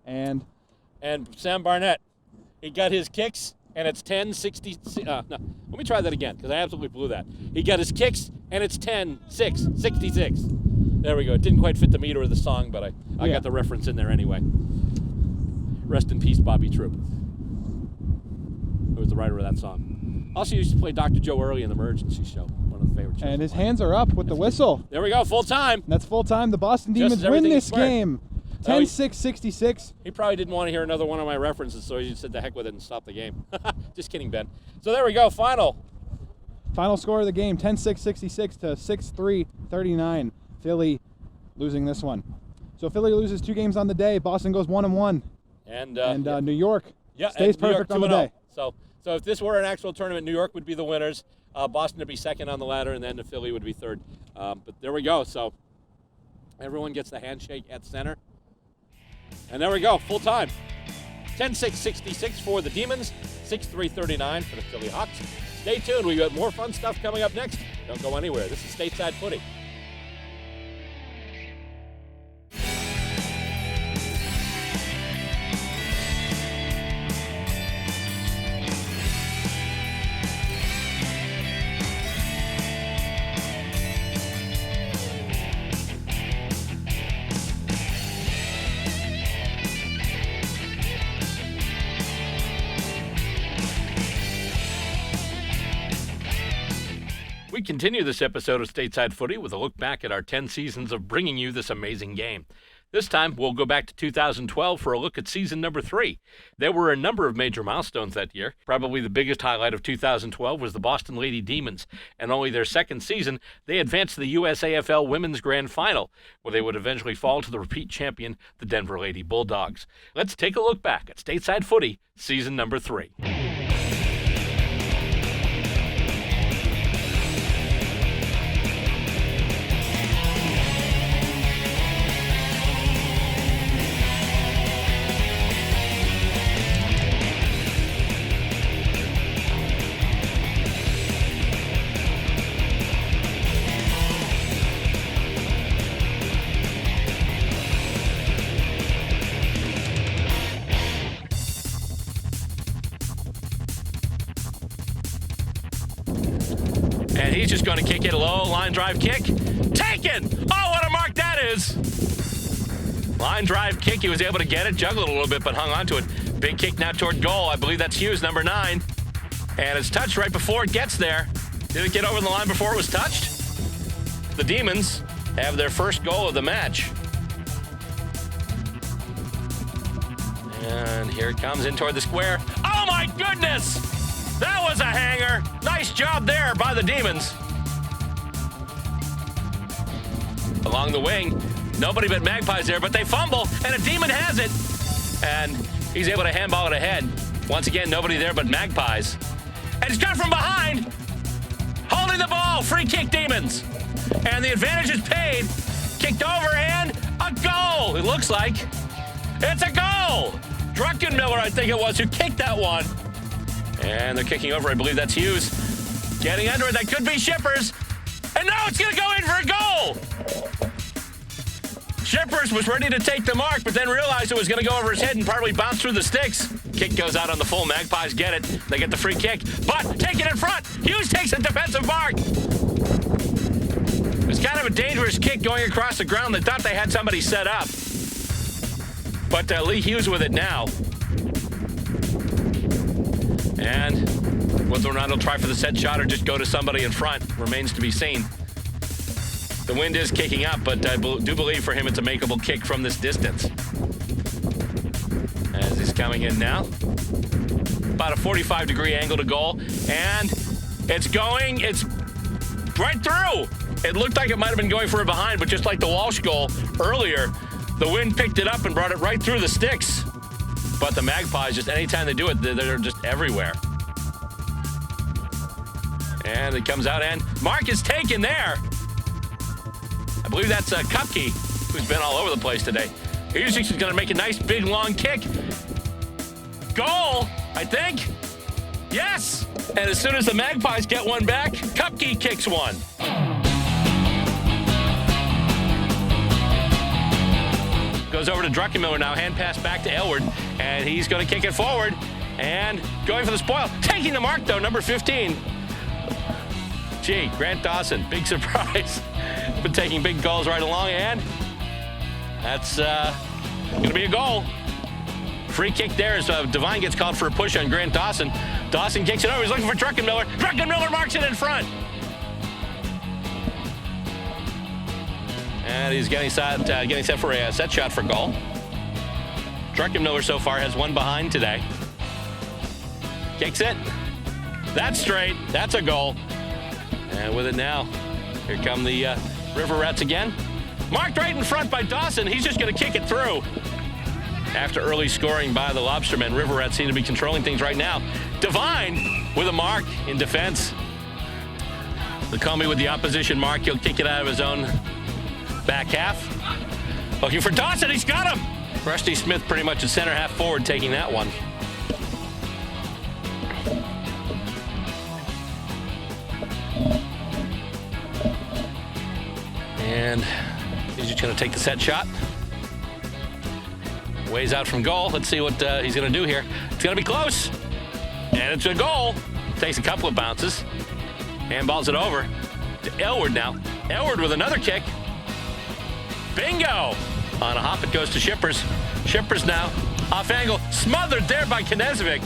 And Sam Barnett, he got his kicks, and it's 10-60. No, let me try that again, because I absolutely blew that. He got his kicks, and it's 10-6-66. There we go. It didn't quite fit the meter of the song, but I got the reference in there anyway. Rest in peace, Bobby Troop, who was the writer of that song. Also used to play Dr. Joe early in the Emergency Show, one of the favorite shows. and his hands are up with the whistle. There we go, full time. That's full time. The Boston Just Demons as win everything this is square. game. 10-6-66. He probably didn't want to hear another one of my references, so he just said the heck with it and stopped the game. Just kidding, Ben. So there we go, final. Final score of the game, 10-6-66 to 6-3-39. Philly losing this one. So Philly loses 2 games on the day. Boston goes 1-1. And New York stays and New York perfect on the 2-0. day. So if this were an actual tournament, New York would be the winners. Boston would be second on the ladder, and then the Philly would be third. But there we go. So everyone gets the handshake at center. And there we go, full time. 10-6-66 for the Demons, 6-3-39 for the Philly Hawks. Stay tuned, we got more fun stuff coming up next. Don't go anywhere. This is Stateside Footy. We continue this episode of Stateside Footy with a look back at our 10 seasons of bringing you this amazing game. This time, we'll go back to 2012 for a look at season number 3. There were a number of major milestones that year. Probably the biggest highlight of 2012 was the Boston Lady Demons, and only their second season, they advanced to the U.S.A. Women's Grand Final, where they would eventually fall to the repeat champion, the Denver Lady Bulldogs. Let's take a look back at Stateside Footy, season number 3. And he's just going to kick it low. Line drive kick. Taken! Oh, what a mark that is! Line drive kick. He was able to get it, juggled a little bit, but hung on to it. Big kick now toward goal. I believe that's Hughes, number 9. And it's touched right before it gets there. Did it get over the line before it was touched? The Demons have their first goal of the match. And here it comes in toward the square. Oh my goodness! That was a hanger. Nice job there by the Demons. Along the wing, nobody but Magpies there, but they fumble, and a Demon has it. And he's able to handball it ahead. Once again, nobody there but Magpies. And he's got from behind, holding the ball. Free kick, Demons. And the advantage is paid. Kicked over and a goal. It looks like it's a goal. Druckenmiller, I think it was, who kicked that one. And they're kicking over. I believe that's Hughes. Getting under it. That could be Shippers. And now it's going to go in for a goal. Shippers was ready to take the mark, but then realized it was going to go over his head and probably bounce through the sticks. Kick goes out on the full. Magpies get it. They get the free kick, but take it in front. Hughes takes a defensive mark. It was kind of a dangerous kick going across the ground. They thought they had somebody set up. But Lee Hughes with it now. And whether or not he'll try for the set shot or just go to somebody in front remains to be seen. The wind is kicking up, but I do believe for him it's a makeable kick from this distance. As he's coming in now. About a 45-degree angle to goal. And it's going. It's right through. It looked like it might have been going for a behind, but just like the Walsh goal earlier, the wind picked it up and brought it right through the sticks. But the Magpies, just anytime they do it, they're just everywhere. And it comes out, and mark is taken there. I believe that's Kupke, who's been all over the place today. He's going to make a nice, big, long kick. Goal, I think. Yes. And as soon as the Magpies get one back, Kupke kicks one. Goes over to Druckenmiller now, hand pass back to Aylward, and he's going to kick it forward and going for the spoil. Taking the mark, though, number 15. Gee, Grant Dawson, big surprise. Been taking big goals right along, and that's going to be a goal. Free kick there as Devine gets called for a push on Grant Dawson. Dawson kicks it over. He's looking for Druckenmiller. Druckenmiller marks it in front. And he's getting set for a set shot for goal. Druckenmiller so far has one behind today. Kicks it. That's straight. That's a goal. And with it now, here come the River Rats again. Marked right in front by Dawson. He's just going to kick it through. After early scoring by the Lobstermen, River Rats seem to be controlling things right now. Devine with a mark in defense. The Comey with the opposition mark. He'll kick it out of his own back half. Looking for Dawson. He's got him. Rusty Smith pretty much a center half forward taking that one. And he's just going to take the set shot. Ways out from goal. Let's see what he's going to do here. It's going to be close. And it's a goal. Takes a couple of bounces. Handballs it over to Aylward now. Aylward with another kick. Bingo! On a hop, it goes to Shippers. Shippers now. Off angle. Smothered there by Knezevic.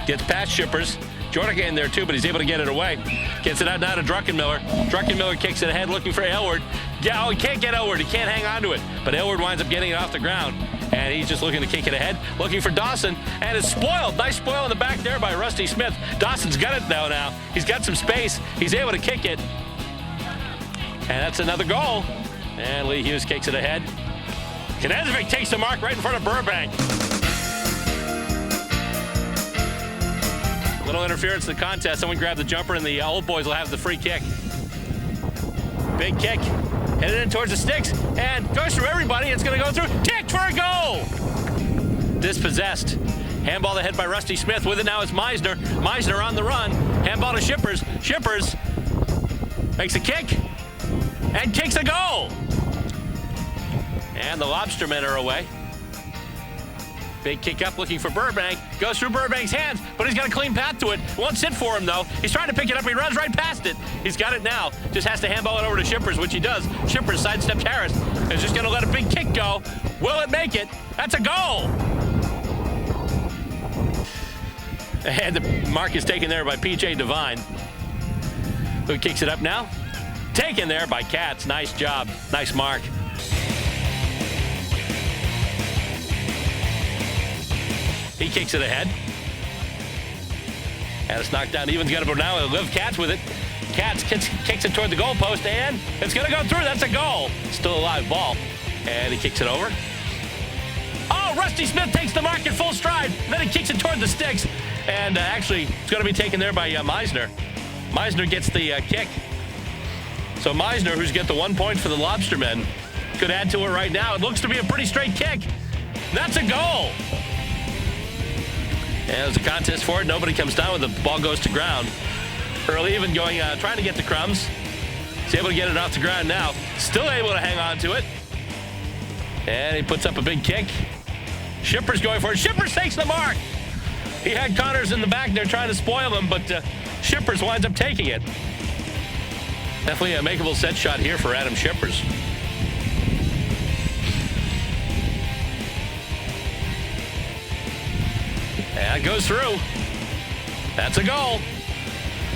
Gets past Shippers. Jordan in there too, but he's able to get it away. Gets it out now to Druckenmiller. Druckenmiller kicks it ahead looking for Aylward. Yeah, oh, he can't get Aylward. He can't hang on to it. But Aylward winds up getting it off the ground. And he's just looking to kick it ahead. Looking for Dawson. And it's spoiled. Nice spoil in the back there by Rusty Smith. Dawson's got it though now. He's got some space. He's able to kick it. And that's another goal. And Lee Hughes kicks it ahead. Knezevic takes the mark right in front of Burbank. Little interference in the contest. Someone grabbed the jumper, and the Old Boys will have the free kick. Big kick. Headed in towards the sticks. And goes through everybody. It's going to go through. Kicked for a goal! Dispossessed. Handball ahead by Rusty Smith. With it now is Meisner. Meisner on the run. Handball to Shippers. Shippers makes a kick. And kicks a goal. And the Lobstermen are away. Big kick up looking for Burbank. Goes through Burbank's hands, but he's got a clean path to it. Won't sit for him, though. He's trying to pick it up. He runs right past it. He's got it now. Just has to handball it over to Shippers, which he does. Shippers sidesteps Harris. Is just going to let a big kick go. Will it make it? That's a goal. And the mark is taken there by P.J. Devine. Who kicks it up now? Taken there by Katz. Nice job. Nice mark. He kicks it ahead. And it's knocked down. Evan's got it, but now Liv Katz with it. Katz kicks it toward the goalpost, and it's going to go through. That's a goal. Still a live ball. And he kicks it over. Oh, Rusty Smith takes the mark in full stride. Then he kicks it toward the sticks. And actually, it's going to be taken there by Meisner. Meisner gets the kick. So Meisner, who's got the 1 point for the Lobstermen, could add to it right now. It looks to be a pretty straight kick. That's a goal. And there's a contest for it. Nobody comes down with it. The ball goes to ground. Early even going, trying to get to Crumbs. He's able to get it off the ground now. Still able to hang on to it. And he puts up a big kick. Shippers going for it. Shippers takes the mark. He had Connors in the back there trying to spoil him, but Shippers winds up taking it. Definitely a makeable set shot here for Adam Shippers. And it goes through. That's a goal.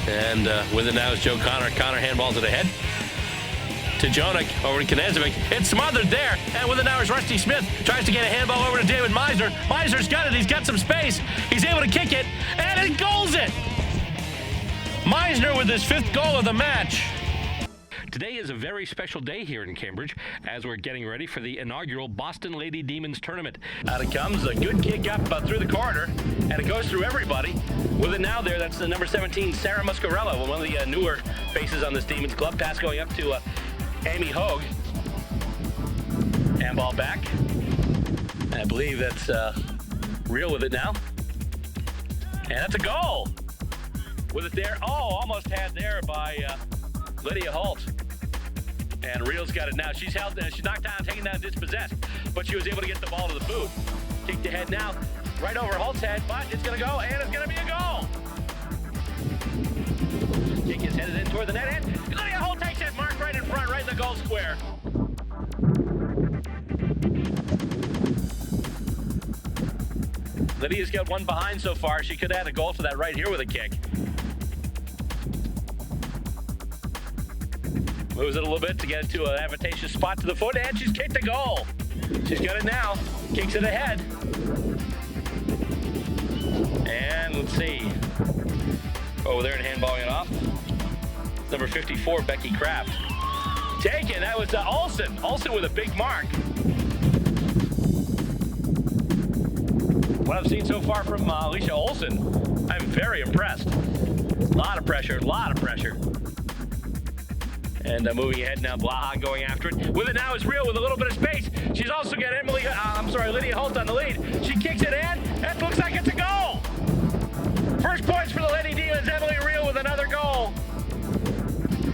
And with it now is Joe Connor. Connor handballs it ahead to Jonik over to Knezovic. It's smothered there. And with it now is Rusty Smith. Tries to get a handball over to David Meisner. Meisner's got it. He's got some space. He's able to kick it. And he goals it. Meisner with his 5th goal of the match. Today is a very special day here in Cambridge as we're getting ready for the inaugural Boston Lady Demons tournament. Out it comes, a good kick up through the corridor, and it goes through everybody. With it now there, that's the number 17, Sarah Muscarella, one of the newer faces on this Demons club. Pass going up to Amy Hogue. Handball back. I believe that's Real with it now. And that's a goal. With it there, almost had there by Lydia Holt. And Real's got it now. She's knocked down, taken down, dispossessed, but she was able to get the ball to the boot. Kicked ahead now, right over Holt's head, but it's going to go, and it's going to be a goal. Kick is headed in toward the net, and Lydia Holt takes it, marked right in front, right in the goal square. Lydia's got one behind so far. She could add a goal to that right here with a kick. Moves it a little bit to get it to an advantageous spot to the foot, and she's kicked a goal. She's got it now. Kicks it ahead. And let's see. Over there and handballing it off. Number 54, Becky Kraft. Taken. That was Olsen. Olsen with a big mark. What I've seen so far from Alicia Olsen, I'm very impressed. A lot of pressure. And moving ahead now, Blaha going after it. With it now is Real with a little bit of space. She's also got Lydia Holt on the lead. She kicks it in. It looks like it's a goal. First points for the Lady Demons. Emily Real with another goal.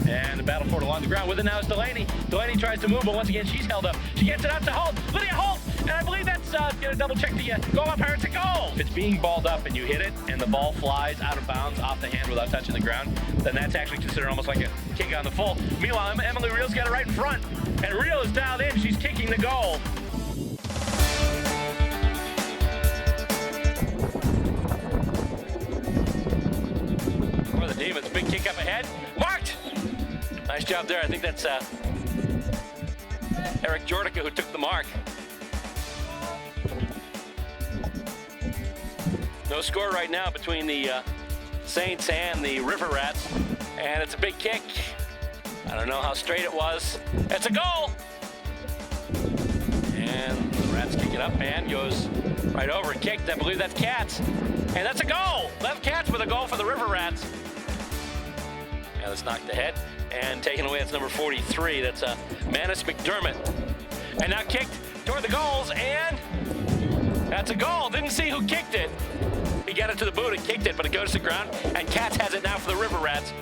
And the battle for it along the ground. With it now is Delaney. Delaney tries to move, but once again, she's held up. She gets it out to Holt. Lydia Holt. And I believe that's going to double check the goal umpire. It's a goal. If it's being balled up and you hit it and the ball flies out of bounds off the hand without touching the ground, then that's actually considered almost like a kick on the full. Meanwhile, Emily Real's got it right in front. And Real is dialed in. She's kicking the goal. For the Demons, big kick up ahead. Marked! Nice job there. I think that's Eric Jordica who took the mark. No score right now between the Saints and the River Rats. And it's a big kick. I don't know how straight it was. It's a goal! And the Rats kick it up and goes right over and kicked. I believe that's Katz. And that's a goal! Lev Katz with a goal for the River Rats. And it's knocked ahead. And taken away, it's number 43. That's Manus McDermott. And now kicked toward the goals, and that's a goal. Didn't see who kicked it. He got it to the boot and kicked it, but it goes to the ground. And Katz has it now for the River Rats.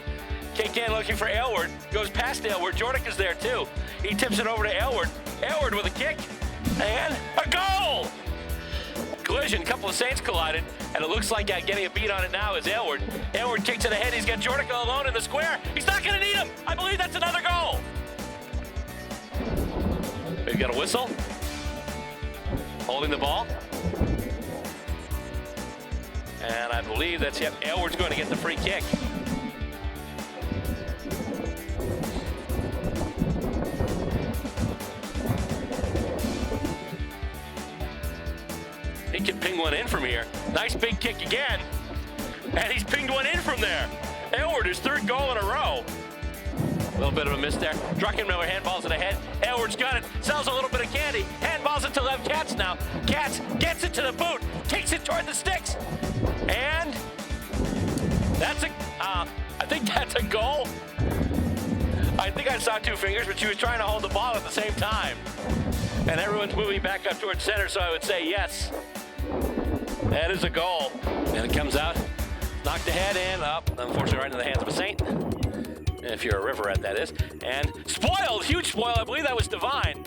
Kick in looking for Aylward. Goes past Aylward. Jordic is there too. He tips it over to Aylward. Aylward with a kick. And a goal! collision. A couple of Saints collided, and it looks like getting a beat on it now is Aylward. Aylward kicks it ahead. He's got Jordica alone in the square. He's not going to need him. I believe that's another goal. We've got a whistle. Holding the ball. And I believe that's, yep, Aylward's going to get the free kick. He can ping one in from here. Nice big kick again. And he's pinged one in from there. Aylward, his third goal in a row. A little bit of a miss there. Druckenmiller handballs it ahead. Aylward's got it. Sells a little bit of candy. Handballs it to Lev Katz now. Katz gets it to the boot. Takes it toward the sticks. And that's I think that's a goal. I think I saw two fingers, but she was trying to hold the ball at the same time. And everyone's moving back up towards center, so I would say yes. That is a goal. And it comes out. Knocked ahead and up. Unfortunately, right into the hands of a Saint. If you're a Riverette, that is. And spoiled. Huge spoil. I believe that was Divine.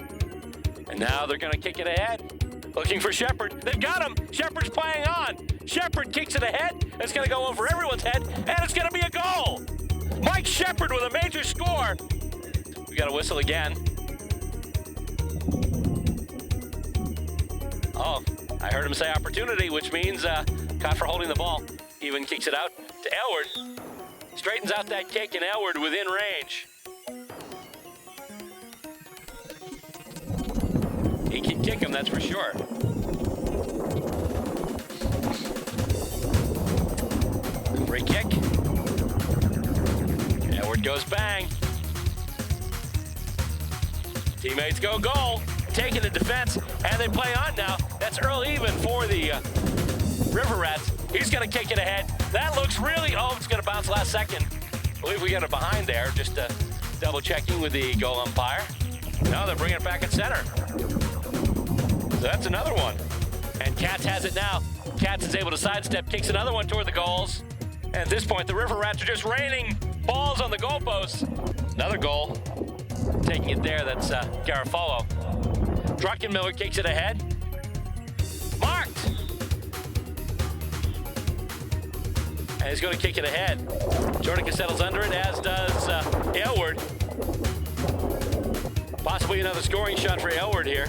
And now they're going to kick it ahead. Looking for Shepard. They've got him. Shepard's playing on. Shepard kicks it ahead. It's going to go over everyone's head. And it's going to be a goal. Mike Shepard with a major score. We got a whistle again. Oh, I heard him say opportunity, which means caught for holding the ball. Even kicks it out to Aylward. Straightens out that kick, and Aylward within range. He can kick him, that's for sure. Free kick. Aylward goes bang. Teammates go goal. Taking the defense, and they play on now. That's Earl Even for the Riverets. He's going to kick it ahead. That looks really, it's going to bounce last second. I believe we got it behind there. Just double checking with the goal umpire. No, they're bringing it back at center. So that's another one. And Katz has it now. Katz is able to sidestep, kicks another one toward the goals. And at this point, the Riverets are just raining balls on the goalposts. Another goal. Taking it there, that's Garofalo. Druckenmiller kicks it ahead. Marked! And he's going to kick it ahead. Jordica settles under it, as does Aylward. Possibly another scoring shot for Aylward here.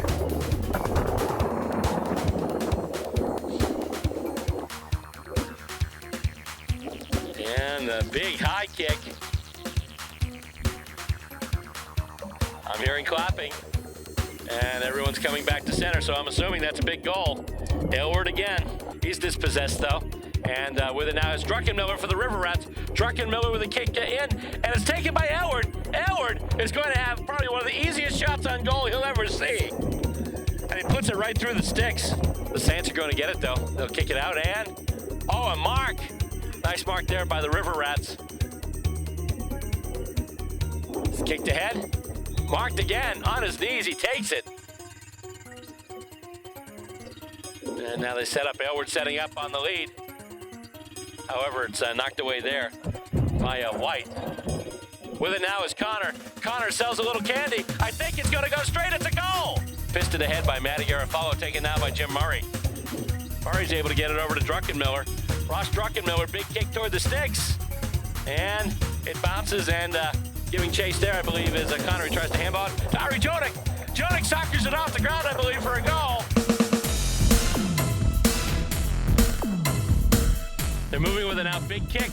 And a big high kick. I'm hearing clapping. And everyone's coming back to center, so I'm assuming that's a big goal. Aylward again. He's dispossessed, though. And with it now is Druckenmiller for the Riverets. Druckenmiller with a kick in, and it's taken by Aylward. Aylward is going to have probably one of the easiest shots on goal he'll ever see. And he puts it right through the sticks. The Saints are going to get it, though. They'll kick it out, and a mark. Nice mark there by the Riverets. It's kicked ahead. Marked again, on his knees, he takes it. And now they set up, Aylward setting up on the lead. However, it's knocked away there by White. With it now is Connor. Connor sells a little candy. I think it's going to go straight, it's a goal! Fisted ahead by Matty Garofalo, taken now by Jim Murray. Murray's able to get it over to Druckenmiller. Ross Druckenmiller, big kick toward the sticks. And it bounces and giving chase there, I believe, is Connor. He tries to handball it. Ari Jodik. Jodik soccers it off the ground, I believe, for a goal. They're moving with it now. Big kick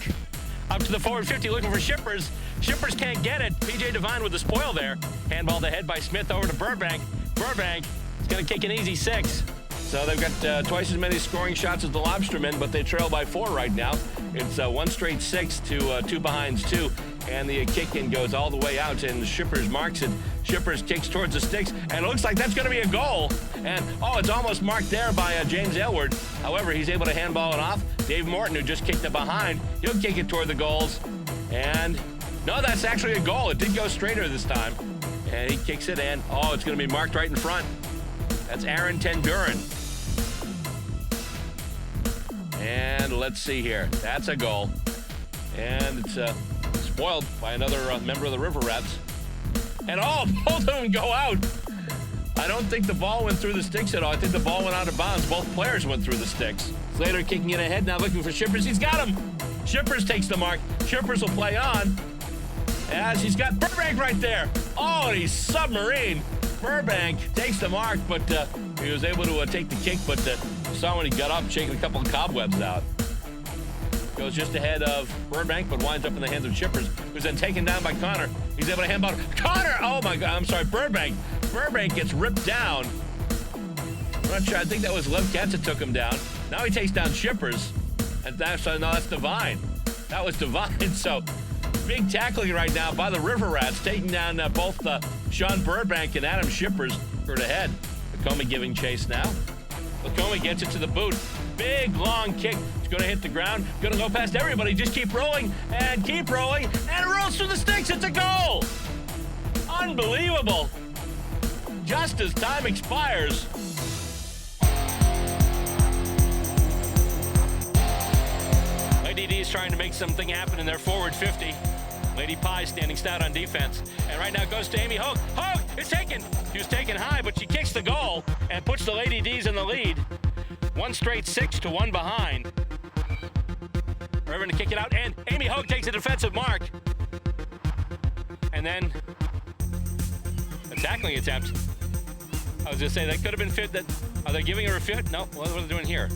up to the forward 50, looking for Shippers. Shippers can't get it. PJ Devine with the spoil there. Handballed ahead by Smith over to Burbank. Burbank is going to kick an easy 6. So they've got twice as many scoring shots as the Lobstermen, but they trail by 4 right now. It's one straight 6 to 2 behinds 2. And the kick in goes all the way out, and Shippers marks it. Shippers kicks towards the sticks, and it looks like that's going to be a goal. And, it's almost marked there by James Aylward. However, he's able to handball it off. Dave Morton, who just kicked it behind, he'll kick it toward the goals. And, no, that's actually a goal. It did go straighter this time. And he kicks it, and, it's going to be marked right in front. That's Aaron Tendurin. And let's see here. That's a goal. And it's spoiled by another member of the Riverets. And both of them go out. I don't think the ball went through the sticks at all. I think the ball went out of bounds. Both players went through the sticks. Slater kicking it ahead now, looking for Shippers. He's got him. Shippers takes the mark. Shippers will play on as he's got Burbank right there. Oh, and he's submarine. Burbank takes the mark, but he was able to take the kick, but saw when he got up, shaking a couple of cobwebs out. Goes just ahead of Burbank, but winds up in the hands of Shippers, who's then taken down by Connor. He's able to handball. Connor! Oh my God, I'm sorry, Burbank. Burbank gets ripped down. I'm not sure, I think that was Lev Katz that took him down. Now he takes down Shippers. And that's, no, that's Divine. That was Divine, so big tackling right now by the River Rats, taking down both Sean Burbank and Adam Shippers. Hurt ahead. Lacombe giving chase now. Lacombe gets it to the boot. Big, long kick. It's going to hit the ground. Going to go past everybody. Just keep rolling and keep rolling. And it rolls through the sticks. It's a goal. Unbelievable. Just as time expires. Lady D is trying to make something happen in their forward 50. Lady Pie standing stout on defense. And right now goes to Amy Hogue. Hogue is taken. She was taken high, but she kicks the goal and puts the Lady D's in the lead. One straight 6 to 1 behind. Irvin to kick it out, and Amy Hogue takes a defensive mark. And then a tackling attempt. I was going to say, that could have been fit. That, are they giving her a fit? No, what are they doing here?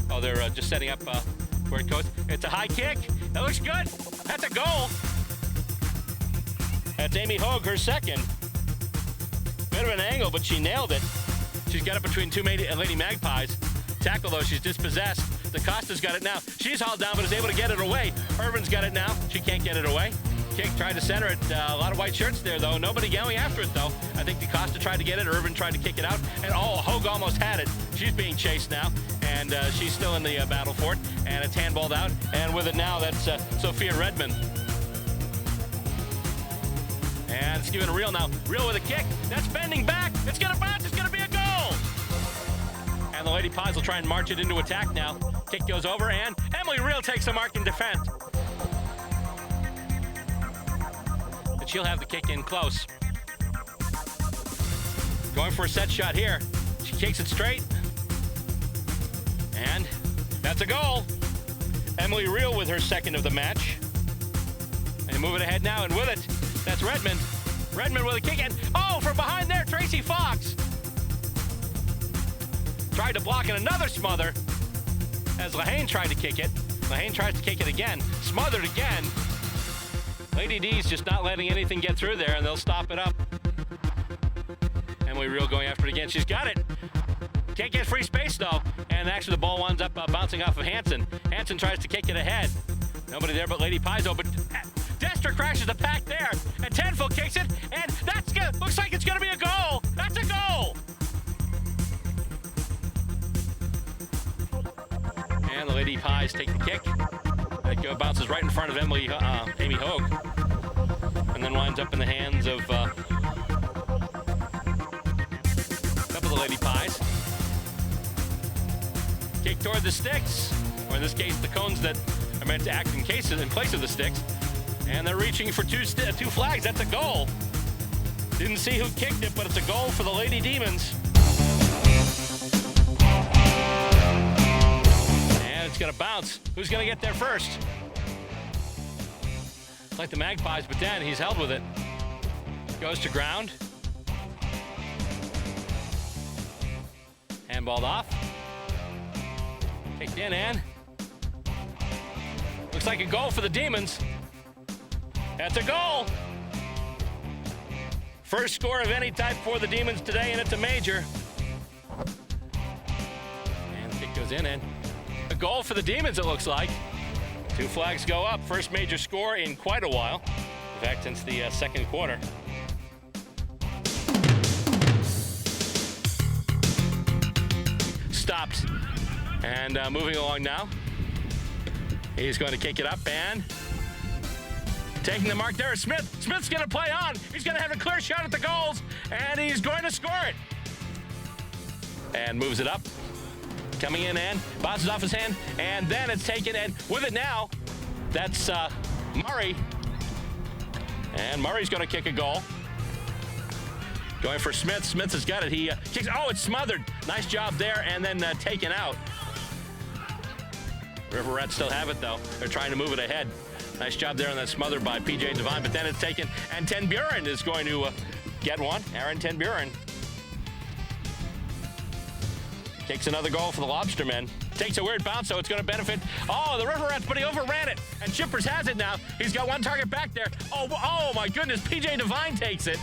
Oh, they're just setting up where it goes. It's a high kick. That looks good. That's a goal. That's Amy Hogue, her second. Bit of an angle, but she nailed it. She's got it between two Lady Magpies. Tackle, though, she's dispossessed. DaCosta's got it now. She's hauled down, but is able to get it away. Irvin's got it now. She can't get it away. Kick, tried to center it. A lot of white shirts there, though. Nobody going after it, though. I think DaCosta tried to get it. Irvin tried to kick it out. And, oh, Hogue almost had it. She's being chased now. And she's still in the battle for it. And it's handballed out. And with it now, that's Sophia Redmond. And it's giving a reel now. Reel with a kick. That's bending back. It's going to bounce. It's going to be a goal. And the Lady Pies will try and march it into attack now. Kick goes over, and Emily Reel takes a mark in defense. And she'll have the kick in close. Going for a set shot here. She kicks it straight. And that's a goal. Emily Reel with her second of the match. And move it ahead now, and with it, that's Redmond. Redmond with a kick, and oh, from behind there, Tracy Fox. Tried to block, and another smother as Lahane tried to kick it. Lahane tries to kick it again. Smothered again. Lady D's just not letting anything get through there, and they'll stop it up. Emily Reel going after it again. She's got it. Can't get free space, though. And actually, the ball winds up bouncing off of Hansen. Hansen tries to kick it ahead. Nobody there but Lady Paizo, but Dester crashes the pack there. And Tenfield kicks it, and that's good. Looks like it's going to be a goal. That's a goal. And the Lady Pies take the kick. That bounces right in front of Amy Hogue. And then winds up in the hands of a couple of the Lady Pies. Kick toward the sticks, or in this case, the cones that are meant to act in place of the sticks. And they're reaching for two flags. That's a goal. Didn't see who kicked it, but it's a goal for the Lady Demons. And it's going to bounce. Who's going to get there first? It's like the Magpies, but then he's held with it. Goes to ground. Handballed off. Kicked in, and looks like a goal for the Demons. That's a goal. First score of any type for the Demons today, and it's a major. And the kick goes in, and a goal for the Demons, it looks like. Two flags go up. First major score in quite a while. In fact, since the second quarter. Stopped. And moving along now. He's going to kick it up, and taking the mark there is Smith. Smith's going to play on. He's going to have a clear shot at the goals, and he's going to score it. And moves it up. Coming in, and bounces off his hand, and then it's taken, and with it now, that's Murray. And Murray's going to kick a goal. Going for Smith. Smith has got it. He kicks. Oh, it's smothered. Nice job there, and then taken out. River Rats still have it, though. They're trying to move it ahead. Nice job there on that smother by P.J. Devine, but then it's taken, and Ten Buren is going to get one. Aaron Ten Buren kicks another goal for the Lobstermen. Takes a weird bounce, so it's going to benefit. Oh, the River Rats, but he overran it, and Shippers has it now. He's got one target back there. Oh my goodness, P.J. Devine takes it.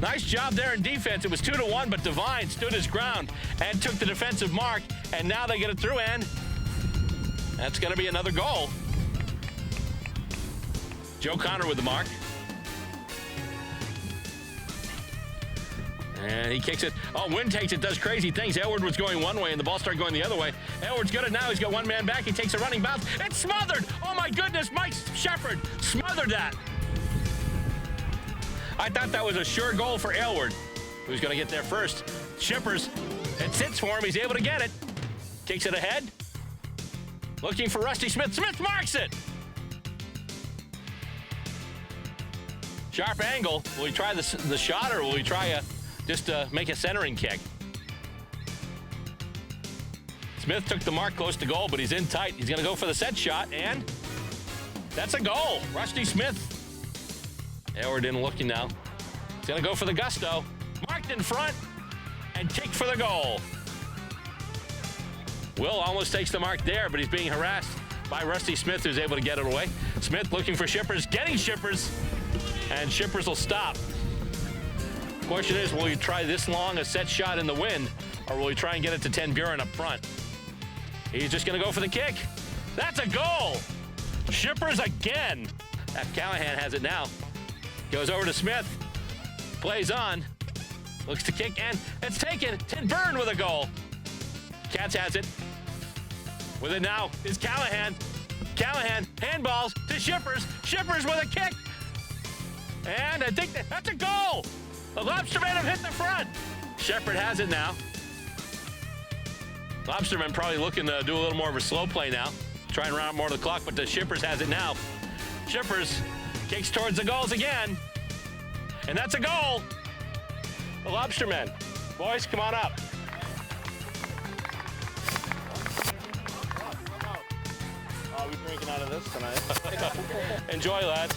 Nice job there in defense. It was 2-1, but Devine stood his ground and took the defensive mark, and now they get it through, and that's going to be another goal. Joe Connor with the mark. And he kicks it. Oh, Wynn takes it, does crazy things. Elwood was going one way, and the ball started going the other way. Elwood's got it now. He's got one man back. He takes a running bounce. It's smothered. Oh, my goodness. Mike Shepard smothered that. I thought that was a sure goal for Elwood, who's going to get there first. Shippers, it sits for him. He's able to get it. Kicks it ahead. Looking for Rusty Smith. Smith marks it. Sharp angle. Will he try the shot, or will he try just make a centering kick? Smith took the mark close to goal, but he's in tight. He's going to go for the set shot, and that's a goal. Rusty Smith. Elwood in looking now. He's going to go for the gusto. Marked in front, and kicked for the goal. Will almost takes the mark there, but he's being harassed by Rusty Smith, who's able to get it away. Smith looking for Shippers, getting Shippers, and Shippers will stop. Question is, will he try this long a set shot in the wind, or will he try and get it to Ten Buren up front? He's just going to go for the kick. That's a goal. Shippers again. Callahan has it now. Goes over to Smith. Plays on. Looks to kick, and it's taken. Ten Buren with a goal. Cats has it. With it now is Callahan. Callahan handballs to Shippers. Shippers with a kick. And I think that's a goal. The Lobstermen have hit the front. Shepard has it now. Lobstermen probably looking to do a little more of a slow play now. Try and round out more of the clock, but the Shippers has it now. Shippers kicks towards the goals again. And that's a goal. The Lobstermen. Boys, come on up. Are we drinking out of this tonight? Enjoy, lads.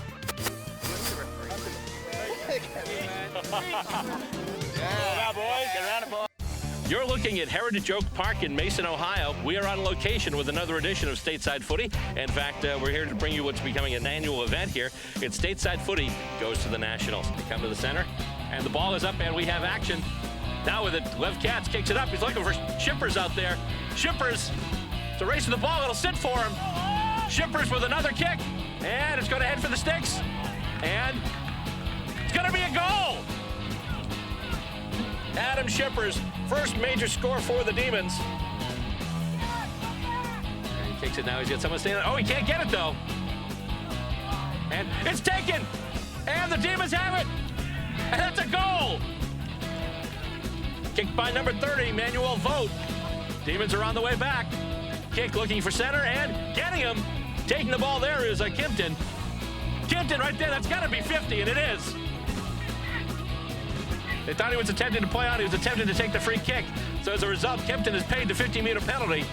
Yeah, boys. Get around it, boys. You're looking at Heritage Oak Park in Mason, Ohio. We are on location with another edition of Stateside Footy. In fact, we're here to bring you what's becoming an annual event here. It's Stateside Footy goes to the Nationals. They come to the center, and the ball is up, and we have action. Now with it, Lev Katz kicks it up. He's looking for Shippers out there. Shippers, it's a race to the ball. It'll sit for him. Shippers with another kick, and it's going to head for the sticks, and it's going to be a goal. Adam Shippers, first major score for the Demons. And he kicks it now. He's got someone standing. Oh, he can't get it, though. And it's taken. And the Demons have it. And that's a goal. Kicked by number 30, Manuel Vogt. Demons are on the way back. Kick looking for center and getting him. Taking the ball there is Kimpton. Kimpton right there. That's got to be 50, and it is. They thought he was attempting to play on. He was attempting to take the free kick. So as a result, Kimpton is paid the 50-meter penalty.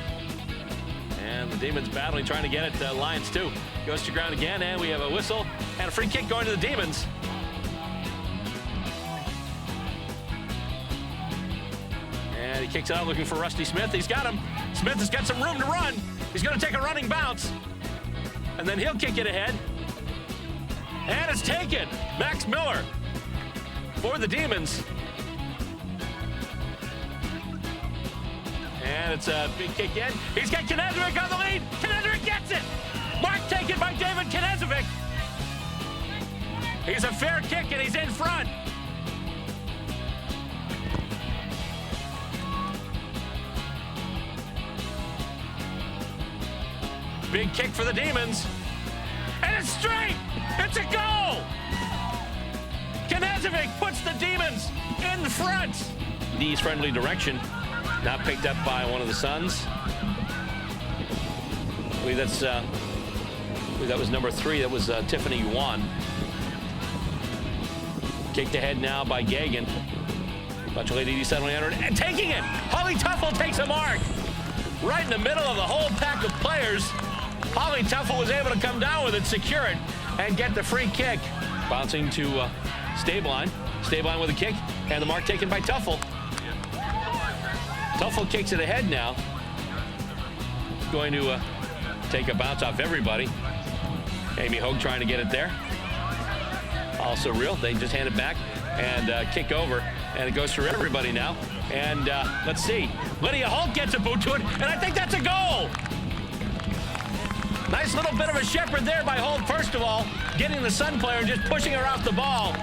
And the Demons battling, trying to get it. Lions, too. Goes to ground again, and we have a whistle and a free kick going to the Demons. And he kicks it out looking for Rusty Smith. He's got him. Smith has got some room to run. He's going to take a running bounce. And then he'll kick it ahead. And it's taken. Max Miller for the Demons. And it's a big kick in. He's got Knezovic on the lead. Knezovic gets it. Mark taken by David Knezovic. He's a fair kick, and he's in front. Big kick for the Demons. And it's straight. It's a goal. Knezovic puts the Demons in front. D's friendly direction. Now picked up by one of the Suns. I believe that was number 3. That was Tiffany Yuan. Kicked ahead now by Gagan. Bunch of Lady D suddenly entered and taking it. Holly Tuffle takes a mark. Right in the middle of the whole pack of players. Holly Tuffle was able to come down with it, secure it, and get the free kick. Bouncing to Stabline. Stabline with a kick, and the mark taken by Tuffle. Tuffle kicks it ahead now. Going to take a bounce off everybody. Amy Hogue trying to get it there. Also real. They just hand it back and kick over, and it goes through everybody now. And let's see. Lydia Holt gets a boot to it, and I think that's a goal. Nice little bit of a shepherd there by Holt, first of all, getting the Sun player and just pushing her off the ball.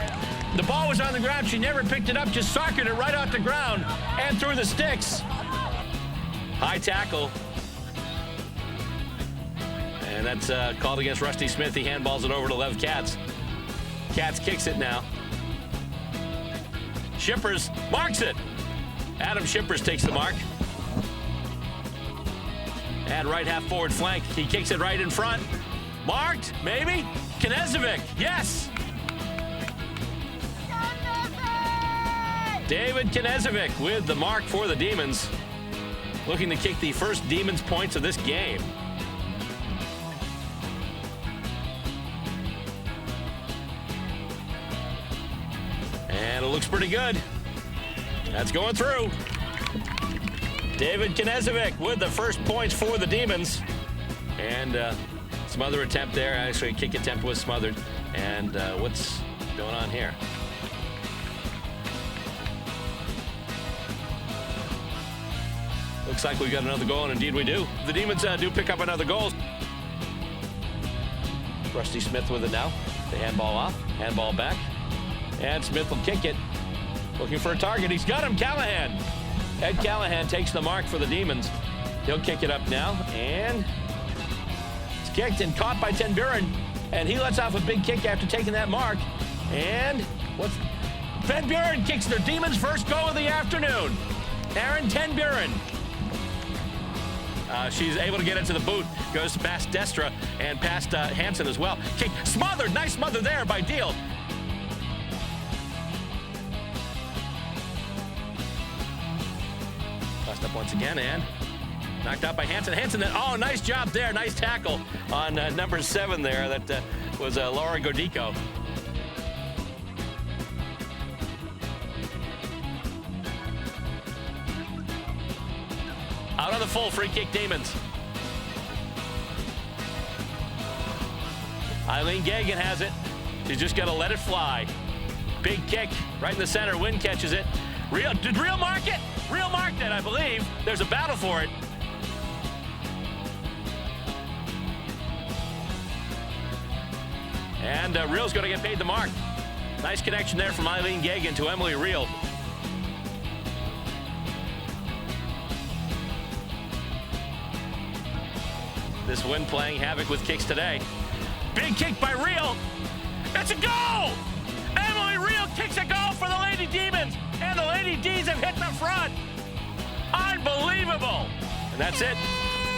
The ball was on the ground. She never picked it up, just socketed it right off the ground and through the sticks. High tackle. And that's called against Rusty Smith. He handballs it over to Lev Katz. Katz kicks it now. Shippers marks it. Adam Shippers takes the mark. And right half forward flank. He kicks it right in front. Marked, maybe? Knezovic, yes! David Knezovic with the mark for the Demons. Looking to kick the first Demons points of this game. And it looks pretty good. That's going through. David Knezovic with the first points for the Demons. And some other attempt there. Actually, a kick attempt was smothered. And what's going on here? Looks like we got another goal, and indeed we do. The Demons do pick up another goal. Rusty Smith with it now. The handball off, handball back. And Smith will kick it. Looking for a target. He's got him, Callahan. Ed Callahan takes the mark for the Demons. He'll kick it up now, and it's kicked and caught by Ten Buren. And he lets off a big kick after taking that mark. And what's Van Buren kicks the Demons' first goal of the afternoon. Aaron Ten Buren. She's able to get into the boot. Goes past Destra and past Hansen as well. Kick smothered. Nice smother there by Deal. Tossed up once again and knocked out by Hansen. Hansen, oh, nice job there. Nice tackle on number 7 there. That was Laura Gordico. Out on the full, free kick Demons. Eileen Gagan has it. She's just got to let it fly. Big kick right in the center. Wynn catches it. Did Real mark it? Real marked it, I believe. There's a battle for it. And Real's going to get paid the mark. Nice connection there from Eileen Gagan to Emily Real. This Win playing havoc with kicks today. Big kick by Real. It's a goal! Emily Real kicks a goal for the Lady Demons, and the Lady D's have hit the front. Unbelievable. And that's it.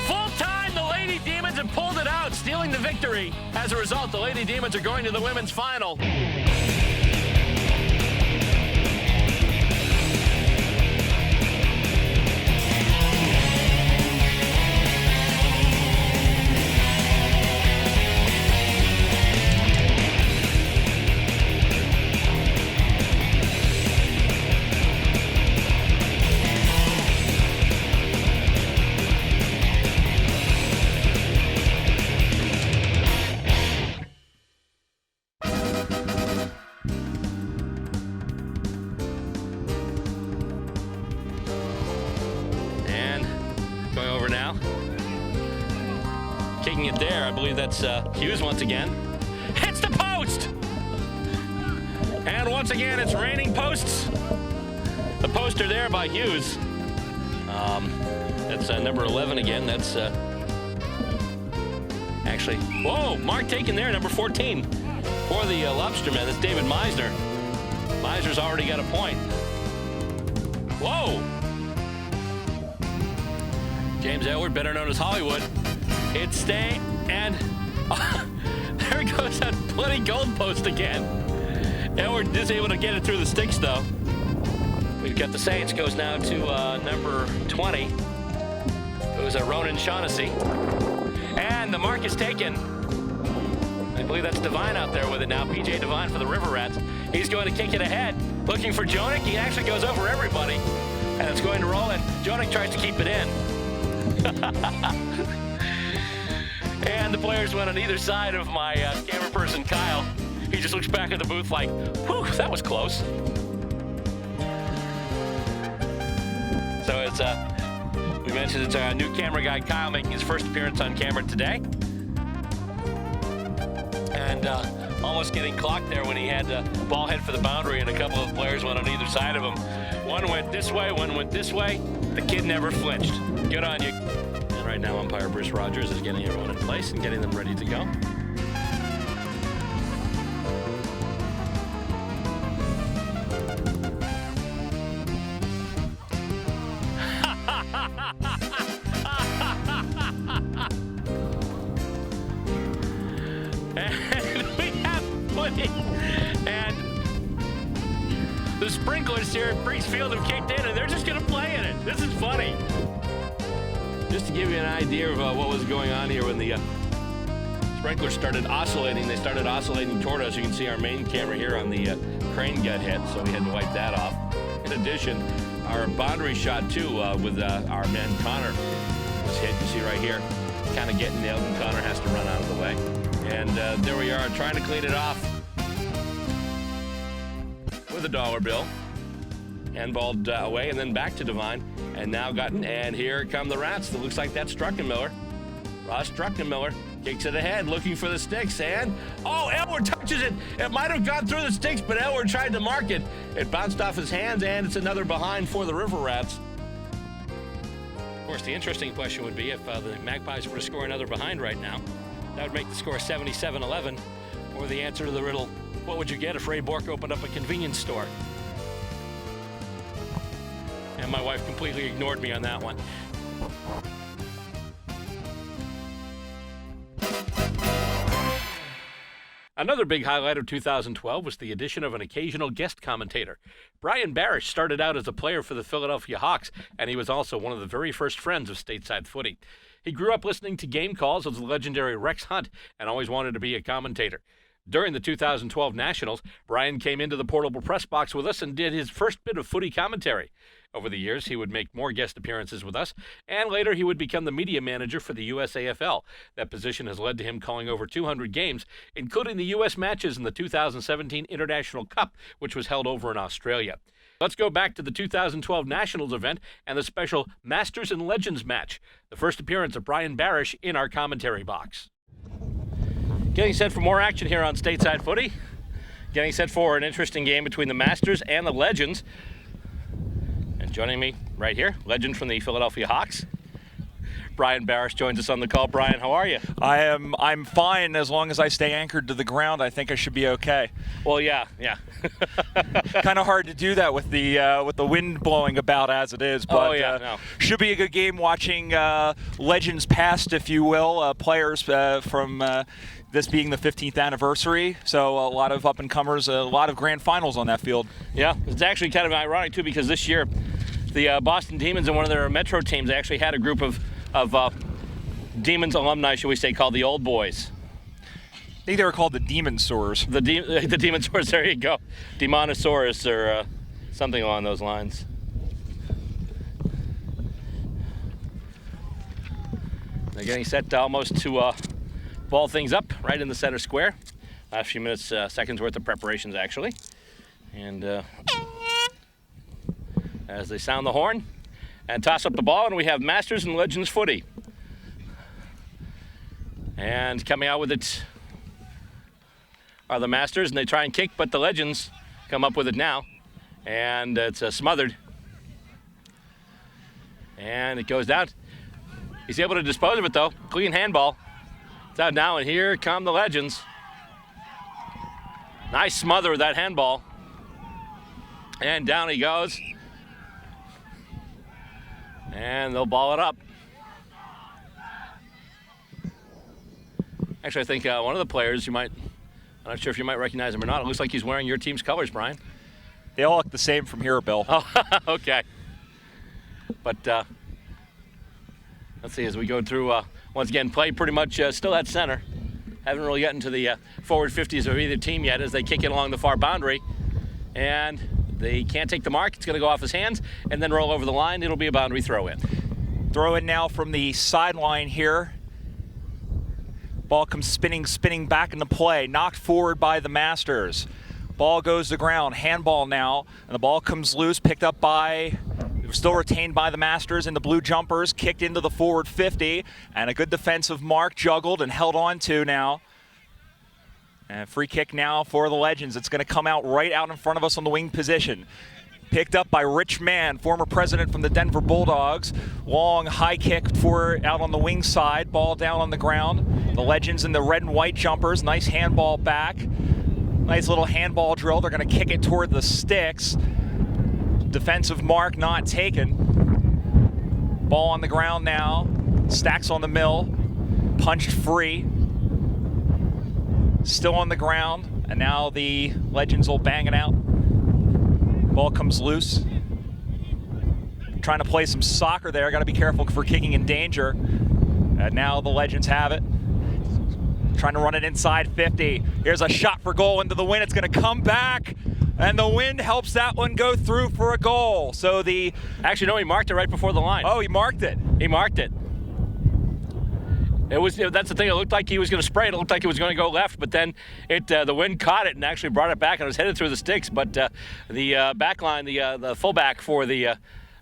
Full time, the Lady Demons have pulled it out, stealing the victory. As a result, the Lady Demons are going to the women's final. Kicking it there, I believe that's Hughes once again. Hits the post! And once again, it's raining posts. The poster there by Hughes. That's number 11 again. That's actually, whoa, mark taken there, number 14. For the Lobstermen, that's David Meisner. Meisner's already got a point. Whoa! James Edward, better known as Hollywood. It's staying, and there goes that bloody goalpost again. Edward is able to get it through the sticks, though. We've got the Saints. Goes now to number 20. It was a Ronan Shaughnessy. And the mark is taken. I believe that's Devine out there with it now. PJ Devine for the River Rats. He's going to kick it ahead. Looking for Jonick. He actually goes over everybody. And it's going to roll in. Jonick tries to keep it in. And the players went on either side of my camera person, Kyle. He just looks back at the booth like, whew, that was close. So it's, we mentioned it's our new camera guy, Kyle, making his first appearance on camera today. And almost getting clocked there when he had the ball head for the boundary and a couple of players went on either side of him. One went this way, one went this way. The kid never flinched. Good on you. And right now, umpire Bruce Rogers is getting everyone in place and getting them ready to go. And we have footy. And the sprinklers here at Breeze Field have kicked in, and they're just going to play in it. This is funny. Just to give you an idea of what was going on here when the sprinklers started oscillating, they started oscillating toward us. You can see our main camera here on the crane got hit, so we had to wipe that off. In addition, our boundary shot too with our man Connor was hit. You see right here, kind of getting nailed, and Connor has to run out of the way. And there we are, trying to clean it off with a dollar bill. Handballed away and then back to Devine. And now and here come the Rats. It looks like that's Struckenmiller. Ross Struckenmiller kicks it ahead, looking for the sticks. And, oh, Elward touches it. It might have gone through the sticks, but Elward tried to mark it. It bounced off his hands, and it's another behind for the River Rats. Of course, the interesting question would be if the Magpies were to score another behind right now, that would make the score 77-11. Or the answer to the riddle, what would you get if Ray Bork opened up a convenience store? And my wife completely ignored me on that one. Another big highlight of 2012 was the addition of an occasional guest commentator. Brian Barish started out as a player for the Philadelphia Hawks, and he was also one of the very first friends of Stateside Footy. He grew up listening to game calls of the legendary Rex Hunt and always wanted to be a commentator. During the 2012 Nationals, Brian came into the portable press box with us and did his first bit of footy commentary. Over the years, he would make more guest appearances with us, and later he would become the media manager for the U.S.A. That position has led to him calling over 200 games, including the U.S. matches in the 2017 International Cup, which was held over in Australia. Let's go back to the 2012 Nationals event and the special Masters and Legends match, the first appearance of Brian Barish in our commentary box. Getting set for more action here on Stateside Footy. Getting set for an interesting game between the Masters and the Legends. And joining me right here, legend from the Philadelphia Hawks, Brian Barish joins us on the call. Brian, how are you? I'm fine as long as I stay anchored to the ground. I think I should be okay. Well, yeah. Kind of hard to do that with the wind blowing about as it is, but should be a good game. Watching legends past, if you will, players from this being the 15th anniversary, so a lot of up-and-comers, a lot of grand finals on that field. Yeah, it's actually kind of ironic, too, because this year the Boston Demons and one of their Metro teams actually had a group of Demons alumni, shall we say, called the Old Boys. I think they were called the Demonsaurs. The Demonsaurs, there you go. Demonosaurus or something along those lines. They're getting set almost to ball things up right in the center square. Last few minutes, seconds worth of preparations, actually. And as they sound the horn and toss up the ball, and we have Masters and Legends footy. And coming out with it are the Masters, and they try and kick, but the Legends come up with it now. And it's smothered. And it goes down. He's able to dispose of it, though. Clean handball. It's out now, and here come the Legends. Nice smother of that handball. And down he goes. And they'll ball it up. Actually, I think one of the players, you might I'm not sure if you might recognize him or not. It looks like he's wearing your team's colors, Brian. They all look the same from here, Bill. Oh, okay. But let's see, as we go through, once again, play pretty much still at center. Haven't really gotten to the forward 50s of either team yet as they kick it along the far boundary. And they can't take the mark. It's going to go off his hands and then roll over the line. It'll be a boundary throw in. Throw in now from the sideline here. Ball comes spinning back into play. Knocked forward by the Masters. Ball goes to ground. Handball now. And the ball comes loose, picked up by, still retained by the Masters in the blue jumpers, kicked into the forward 50. And a good defensive mark, juggled and held on to now. And free kick now for the Legends. It's going to come out right out in front of us on the wing position. Picked up by Rich Mann, former president from the Denver Bulldogs. Long high kick for out on the wing side. Ball down on the ground. The Legends in the red and white jumpers. Nice handball back. Nice little handball drill. They're going to kick it toward the sticks. Defensive mark not taken. Ball on the ground now. Stacks on the mill. Punched free. Still on the ground. And now the Legends will bang it out. Ball comes loose. Trying to play some soccer there. Got to be careful for kicking in danger. And now the Legends have it. Trying to run it inside 50. Here's a shot for goal into the wind. It's going to come back. And the wind helps that one go through for a goal. So the... Actually, no, he marked it right before the line. Oh, he marked it. He marked it. That's the thing. It looked like he was going to spray it. It looked like it was going to go left, but then the wind caught it and actually brought it back and it was headed through the sticks. But the back line, the fullback for the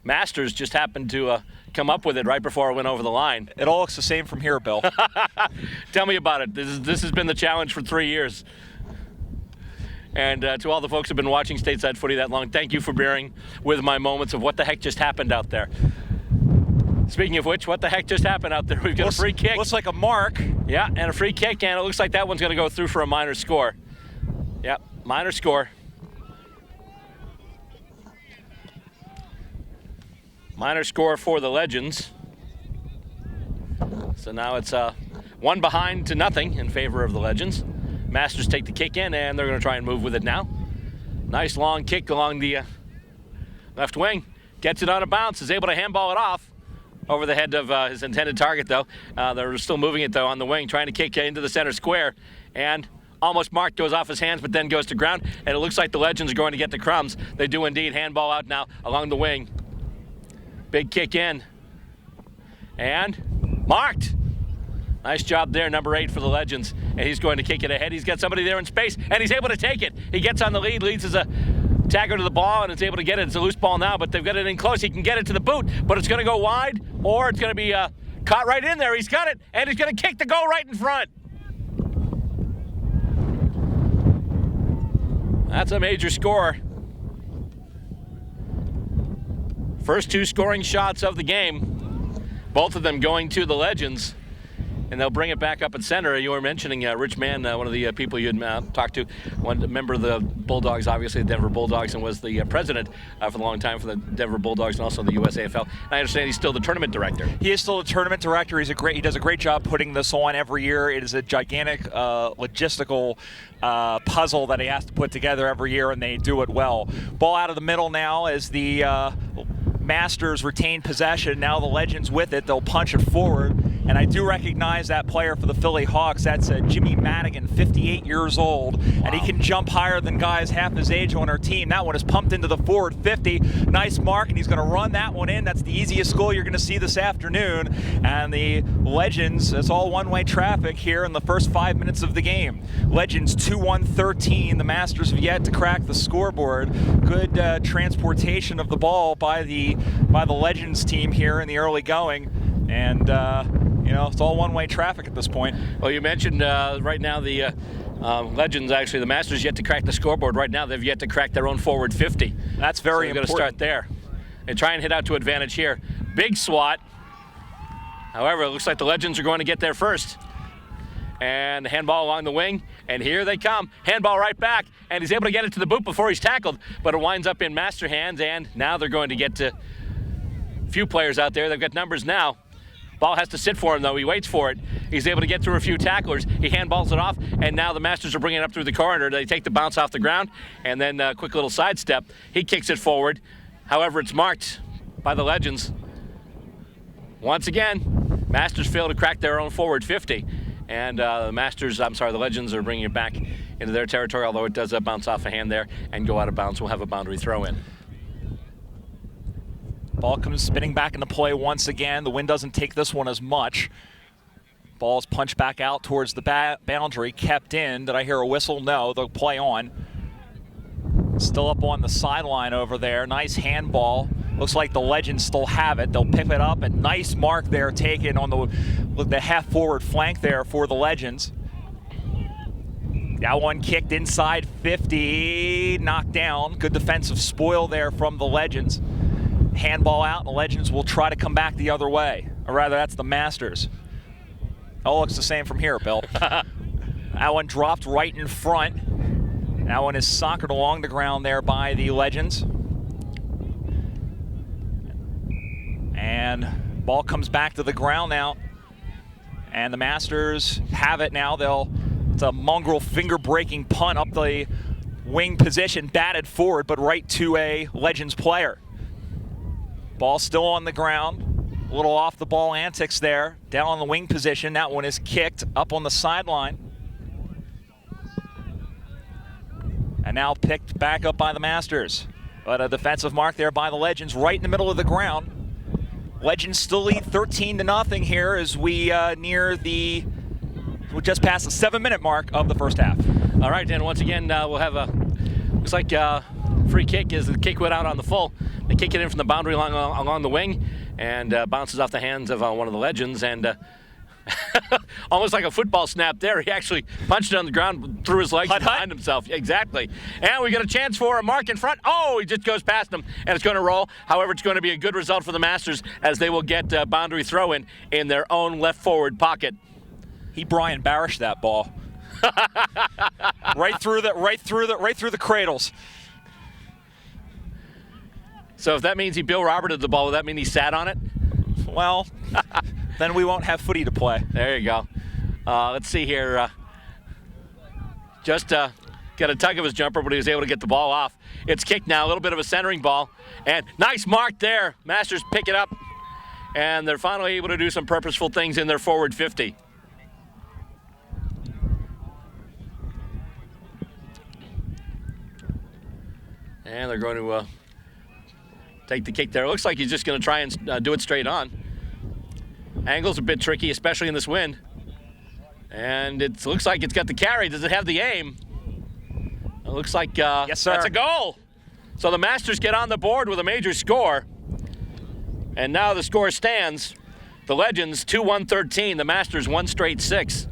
Masters just happened to come up with it right before it went over the line. It all looks the same from here, Bill. Tell me about it. This has been the challenge for 3 years. And to all the folks who've been watching Stateside Footy that long, thank you for bearing with my moments of what the heck just happened out there. Speaking of which, what the heck just happened out there? We've got a free kick. Looks like a mark. Yeah, and a free kick, and it looks like that one's going to go through for a minor score. Yep, minor score. Minor score for the Legends. So now it's 1 behind to nothing in favor of the Legends. Masters take the kick in, and they're going to try and move with it now. Nice long kick along the left wing. Gets it on a bounce, is able to handball it off. Over the head of his intended target, though. They're still moving it, though, on the wing, trying to kick into the center square. And almost marked, goes off his hands, but then goes to ground. And it looks like the Legends are going to get the crumbs. They do indeed. Handball out now along the wing. Big kick in. And marked. Nice job there, number 8 for the Legends. And he's going to kick it ahead. He's got somebody there in space, and he's able to take it. He gets on the lead, leads as a tagger to the ball, and it's able to get it. It's a loose ball now, but they've got it in close. He can get it to the boot, but it's going to go wide, or it's going to be caught right in there. He's got it, and he's going to kick the goal right in front. That's a major score. First 2 scoring shots of the game, both of them going to the Legends. And they'll bring it back up at center. You were mentioning Rich Mann, one of the people you had talked to, one member of the Bulldogs, obviously the Denver Bulldogs, and was the president for a long time for the Denver Bulldogs and also the U.S.A. And I understand he's still the tournament director. He is still the tournament director. He does a great job putting this on every year. It is a gigantic logistical puzzle that he has to put together every year, and they do it well. Ball out of the middle now as the Masters retain possession. Now the Legends with it. They'll punch it forward. And I do recognize that player for the Philly Hawks. That's Jimmy Madigan, 58 years old. Wow. And he can jump higher than guys half his age on our team. That one is pumped into the forward 50. Nice mark, and he's going to run that one in. That's the easiest goal you're going to see this afternoon. And the Legends, it's all one-way traffic here in the first 5 minutes of the game. Legends 2-1-13. The Masters have yet to crack the scoreboard. Good transportation of the ball by the Legends team here in the early going. And it's all one-way traffic at this point. Well, you mentioned right now the Legends, actually, the Masters yet to crack the scoreboard. Right now, they've yet to crack their own forward 50. That's very important. They've got to start there. And try and hit out to advantage here. Big swat. However, it looks like the Legends are going to get there first. And handball along the wing, and here they come. Handball right back, and he's able to get it to the boot before he's tackled, but it winds up in Master hands, and now they're going to get to a few players out there. They've got numbers now. Ball has to sit for him, though. He waits for it. He's able to get through a few tacklers. He handballs it off, and now the Masters are bringing it up through the corridor. They take the bounce off the ground, and then a quick little sidestep. He kicks it forward. However, it's marked by the Legends. Once again, Masters fail to crack their own forward 50. And the Legends are bringing it back into their territory, although it does bounce off a hand there and go out of bounds. We'll have a boundary throw in. Ball comes spinning back into play once again. The wind doesn't take this one as much. Ball's punched back out towards the boundary, kept in. Did I hear a whistle? No, they'll play on. Still up on the sideline over there. Nice handball. Looks like the Legends still have it. They'll pick it up, and nice mark there taken on the half-forward flank there for the Legends. That one kicked inside 50, knocked down. Good defensive spoil there from the Legends. Handball out, and the Legends will try to come back the other way. Or rather, that's the Masters. Oh, looks the same from here, Bill. That one dropped right in front. That one is sockered along the ground there by the Legends. And ball comes back to the ground now. And the Masters have it now. It's a mongrel finger-breaking punt up the wing position, batted forward, but right to a Legends player. Ball still on the ground. A little off the ball antics there. Down on the wing position. That one is kicked up on the sideline. And now picked back up by the Masters. But a defensive mark there by the Legends right in the middle of the ground. Legends still lead 13-0 here as we we're just past the 7-minute mark of the first half. All right, and once again, we'll have looks like free kick as the kick went out on the full. They kick it in from the boundary line along the wing and bounces off the hands of one of the Legends, and almost like a football snap there. He actually punched it on the ground, threw his legs behind himself. Exactly. And we got a chance for a mark in front. Oh, he just goes past him, and it's going to roll. However, it's going to be a good result for the Masters as they will get a boundary throw in their own left forward pocket. He Brian Barish that ball. right through the cradles. So if that means he Bill Roberted the ball, would that mean he sat on it? Well, then we won't have footy to play. There you go. Let's see here. Just got a tug of his jumper, but he was able to get the ball off. It's kicked now, a little bit of a centering ball. And nice mark there. Masters pick it up. And they're finally able to do some purposeful things in their forward 50. And they're going to take the kick there. It looks like he's just going to try and do it straight on. Angle's a bit tricky, especially in this wind. And it looks like it's got the carry. Does it have the aim? It looks like yes, sir. That's a goal. So the Masters get on the board with a major score. And now the score stands. The Legends 2-1-13. The Masters 1 straight 6.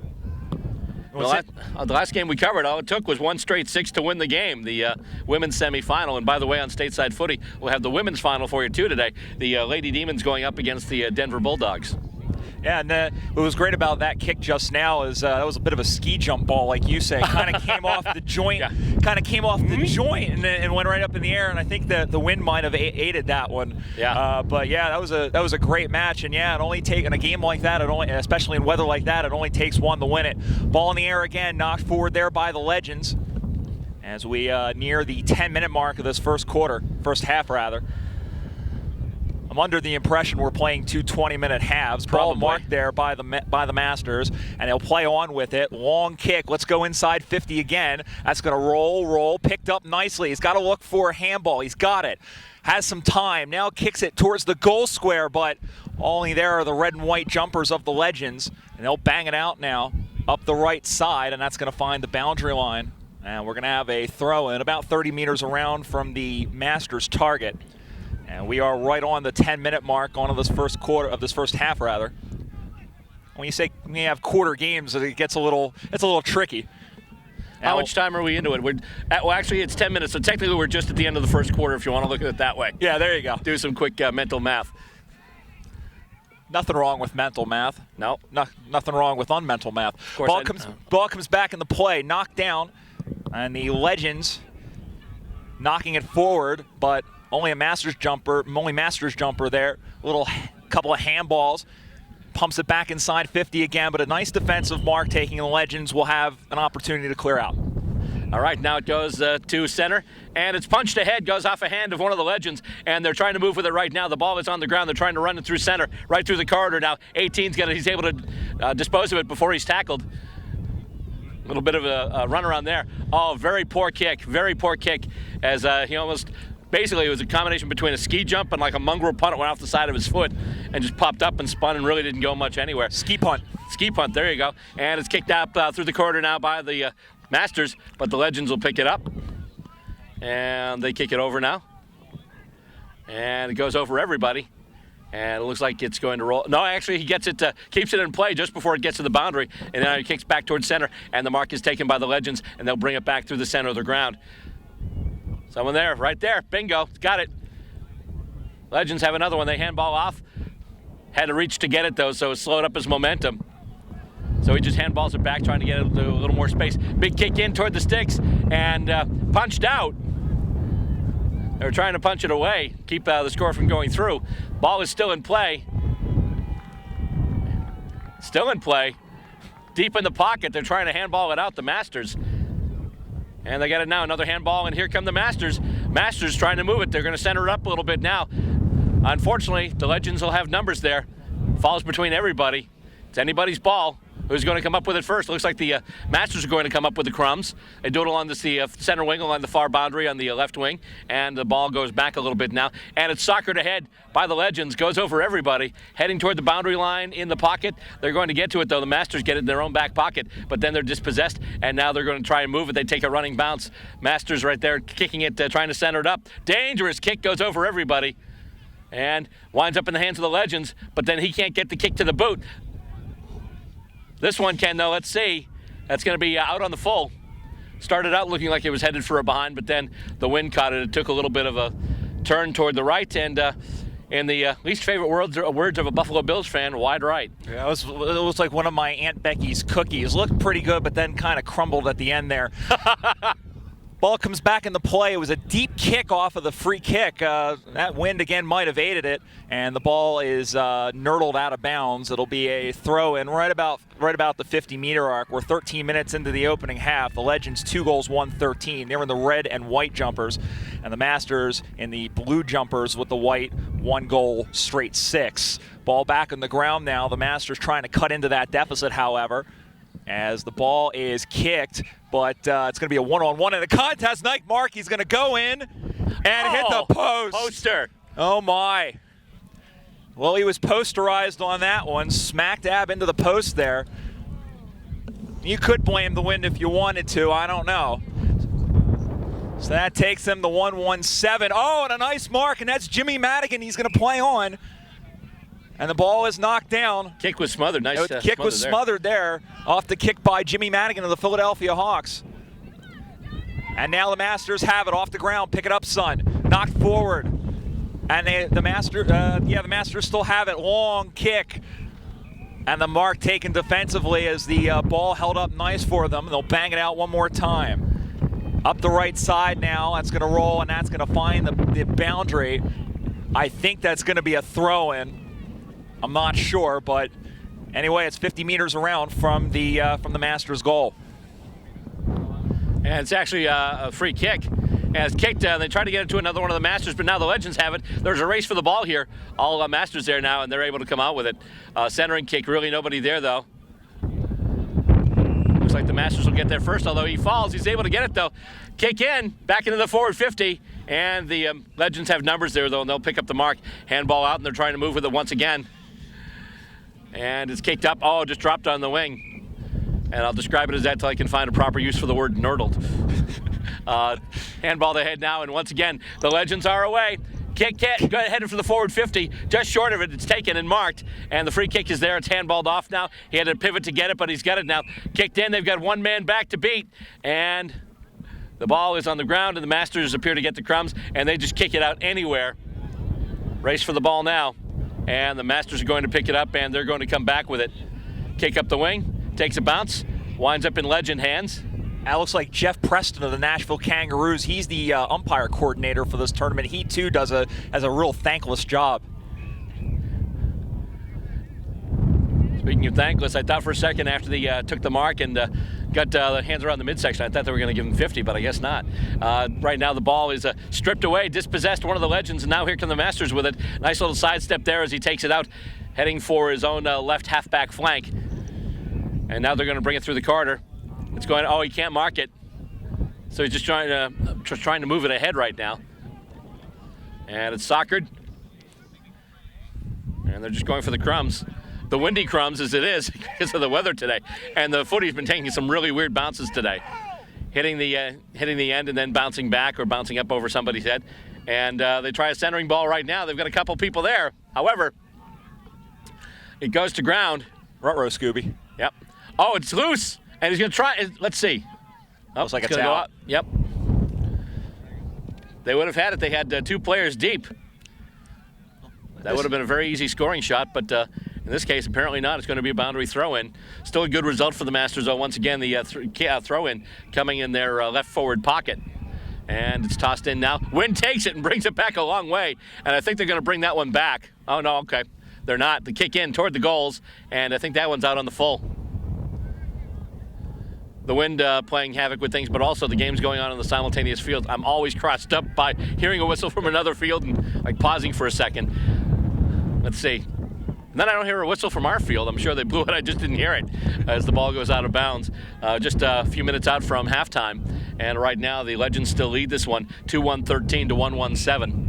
The last game we covered, all it took was 1 straight 6 to win the game, the women's semifinal. And by the way, on Stateside Footy, we'll have the women's final for you too today. The Lady Demons going up against the Denver Bulldogs. Yeah, and what was great about that kick just now is that was a bit of a ski jump ball, like you say. Kind of came off the joint, and went right up in the air. And I think that the wind might have aided that one. Yeah. But yeah, that was a great match. And yeah, it only takes in a game like that, especially in weather like that, it only takes one to win it. Ball in the air again, knocked forward there by the Legends. As we near the 10-minute mark of this first half rather. I'm under the impression we're playing 2 20-minute halves. Ball marked there by the Masters, and they'll play on with it. Long kick. Let's go inside 50 again. That's going to roll. Picked up nicely. He's got to look for a handball. He's got it. Has some time. Now kicks it towards the goal square, but only there are the red and white jumpers of the Legends, and they'll bang it out now up the right side, and that's going to find the boundary line. And we're going to have a throw in about 30 meters around from the Masters target. And we are right on the 10-minute mark on this first half rather. When you have quarter games, it gets a little tricky. How much time are we into it? Actually, it's 10 minutes, so technically we're just at the end of the first quarter if you want to look at it that way. Yeah, there you go. Do some quick mental math. Nothing wrong with mental math. No. Nothing wrong with unmental math. Of course, ball comes back in the play, knocked down, and the Legends knocking it forward, but only Masters jumper there. Couple of handballs. pumps it back inside 50 again, but a nice defensive mark taking the Legends will have an opportunity to clear out. All right, now it goes to center, and it's punched ahead, goes off a hand of one of the Legends, and they're trying to move with it right now. The ball is on the ground. They're trying to run it through center, right through the corridor now. 18's he's able to dispose of it before he's tackled. A little bit of a runaround there. Oh, very poor kick, as he almost, basically it was a combination between a ski jump and like a mongrel punt. It went off the side of his foot and just popped up and spun and really didn't go much anywhere. Ski punt, there you go. And it's kicked out through the corridor now by the Masters, but the Legends will pick it up. And they kick it over now. And it goes over everybody. And it looks like it's going to roll. No, actually, he gets it, keeps it in play just before it gets to the boundary. And now he kicks back towards center. And the mark is taken by the Legends, and they'll bring it back through the center of the ground. Someone there, right there. Bingo. Got it. Legends have another one. They handball off. Had to reach to get it, though, so it slowed up his momentum. So he just handballs it back, trying to get it to a little more space. Big kick in toward the sticks, and punched out. They were trying to punch it away, keep the score from going through. Ball is still in play. Still in play. Deep in the pocket. They're trying to handball it out, the Masters. And they got it now. Another handball, and here come the Masters. Masters trying to move it. They're going to center it up a little bit now. Unfortunately, the Legends will have numbers there. Falls between everybody. It's anybody's ball. Who's going to come up with it first? Looks like the Masters are going to come up with the crumbs. They do it along the center wing, along the far boundary on the left wing, and the ball goes back a little bit now. And it's soccered ahead by the Legends, goes over everybody, heading toward the boundary line in the pocket. They're going to get to it, though. The Masters get it in their own back pocket, but then they're dispossessed, and now they're going to try and move it. They take a running bounce. Masters right there kicking it, trying to center it up. Dangerous kick, goes over everybody, and winds up in the hands of the Legends, but then he can't get the kick to the boot. This one can, though. Let's see. That's going to be out on the full. Started out looking like it was headed for a behind, but then the wind caught it. It took a little bit of a turn toward the right, and in the least favorite words of a Buffalo Bills fan, wide right. Yeah, it was like one of my Aunt Becky's cookies. Looked pretty good, but then kind of crumbled at the end there. Ball comes back into play. It was a deep kick off of the free kick. That wind again might have aided it, and the ball is nurdled out of bounds. It'll be a throw in right about the 50-meter arc. We're 13 minutes into the opening half. The Legends 2 goals, 1-13. They're in the red and white jumpers, and the Masters in the blue jumpers with the white 1 goal, straight 6. Ball back on the ground now. The Masters trying to cut into that deficit, however, as the ball is kicked, but it's going to be a one-on-one in the contest. Mike Markey's going to go in and hit the post. Poster. Oh, my. Well, he was posterized on that one, smack dab into the post there. You could blame the wind if you wanted to. I don't know. So that takes him to 1-1-7. Oh, and a nice mark, and that's Jimmy Madigan. He's going to play on. And the ball is knocked down. Kick was smothered. Nice kick was smothered there off the kick by Jimmy Madigan of the Philadelphia Hawks. And now the Masters have it off the ground. Pick it up, son. Knocked forward. And the Masters still have it. Long kick. And the mark taken defensively as the ball held up nice for them. They'll bang it out one more time. Up the right side now. That's going to roll, and that's going to find the boundary. I think that's going to be a throw-in. I'm not sure, but anyway, it's 50 meters around from the Masters goal. And it's actually a free kick. And it's kicked, they tried to get it to another one of the Masters, but now the Legends have it. There's a race for the ball here. All Masters there now, and they're able to come out with it. Centering kick, really nobody there, though. Looks like the Masters will get there first, although he falls. He's able to get it, though. Kick in, back into the forward 50. And the Legends have numbers there, though, and they'll pick up the mark. Handball out, and they're trying to move with it once again. And it's kicked up. Oh, just dropped on the wing. And I'll describe it as that until I can find a proper use for the word nurdled. Handball to head now, and once again, the Legends are away. Kick, go ahead, headed for the forward 50. Just short of it, it's taken and marked. And the free kick is there. It's handballed off now. He had to pivot to get it, but he's got it now. Kicked in. They've got one man back to beat. And the ball is on the ground, and the Masters appear to get the crumbs, and they just kick it out anywhere. Race for the ball now. And the Masters are going to pick it up, and they're going to come back with it. Kick up the wing, takes a bounce, winds up in Legend hands. That looks like Jeff Preston of the Nashville Kangaroos. He's the umpire coordinator for this tournament. He, too, has a real thankless job. Speaking of thankless, I thought for a second after they took the mark and got the hands around the midsection, I thought they were going to give him 50, but I guess not. Right now the ball is stripped away, dispossessed one of the legends, and now here come the Masters with it. Nice little sidestep there as he takes it out, heading for his own left halfback flank. And now they're going to bring it through the corridor. It's going, oh, he can't mark it. So he's just trying to move it ahead right now. And it's soccered. And they're just going for the crumbs. The windy crumbs as it is because of the weather today. And the footy's been taking some really weird bounces today. Hitting the end and then bouncing back or bouncing up over somebody's head. And they try a centering ball right now. They've got a couple people there. However, it goes to ground. Ruh-roh, Scooby. Yep. Oh, it's loose. And he's going to try. Let's see. Oh, looks like it's gonna out. Go yep. They would have had it. They had 2 players deep. That would have been a very easy scoring shot, but in this case, apparently not. It's going to be a boundary throw-in. Still a good result for the Masters, though. Once again, the throw-in coming in their left forward pocket. And it's tossed in now. Wynn takes it and brings it back a long way. And I think they're going to bring that one back. Oh, no, okay. They're not. The kick in toward the goals, and I think that one's out on the full. The wind playing havoc with things, but also the game's going on in the simultaneous field. I'm always crossed up by hearing a whistle from another field and like pausing for a second. Let's see. And then I don't hear a whistle from our field. I'm sure they blew it. I just didn't hear it as the ball goes out of bounds. Just a few minutes out from halftime. And right now the Legends still lead this one 2-1-13 to 1-1-7.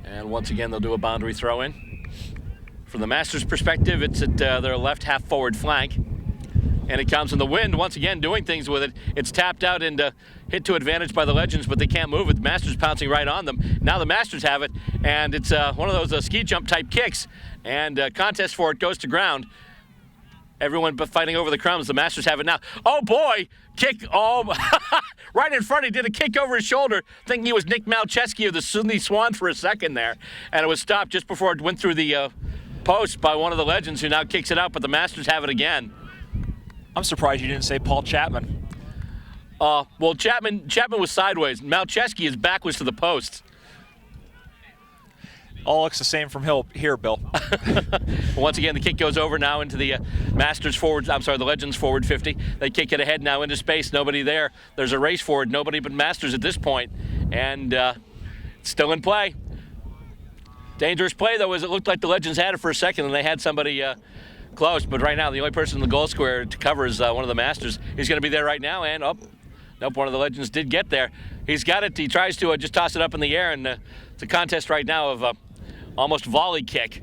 And once again, they'll do a boundary throw in. From the Masters' perspective, it's at their left half forward flank. And it comes in the wind, once again, doing things with it. It's tapped out and hit to advantage by the Legends, but they can't move it. The Masters pouncing right on them. Now the Masters have it, and it's one of those ski jump type kicks. And contest for it goes to ground. Everyone fighting over the crumbs. The Masters have it now. Oh, boy. Kick. Oh, right in front. He did a kick over his shoulder, thinking he was Nick Malcheski of the Sydney Swan for a second there. And it was stopped just before it went through the post by one of the Legends, who now kicks it out, but the Masters have it again. I'm surprised you didn't say Paul Chapman. Well, Chapman was sideways. Malcheski, his back was to the post. All looks the same from here, Bill. Once again, the kick goes over now into the the Legends forward 50. They kick it ahead now into space. Nobody there. There's a race forward. Nobody but Masters at this point. And it's still in play. Dangerous play, though, as it looked like the Legends had it for a second and they had somebody close. But right now, the only person in the goal square to cover is one of the Masters. He's going to be there right now. And, nope, one of the Legends did get there. He's got it. He tries to just toss it up in the air. And it's a contest right now of almost volley kick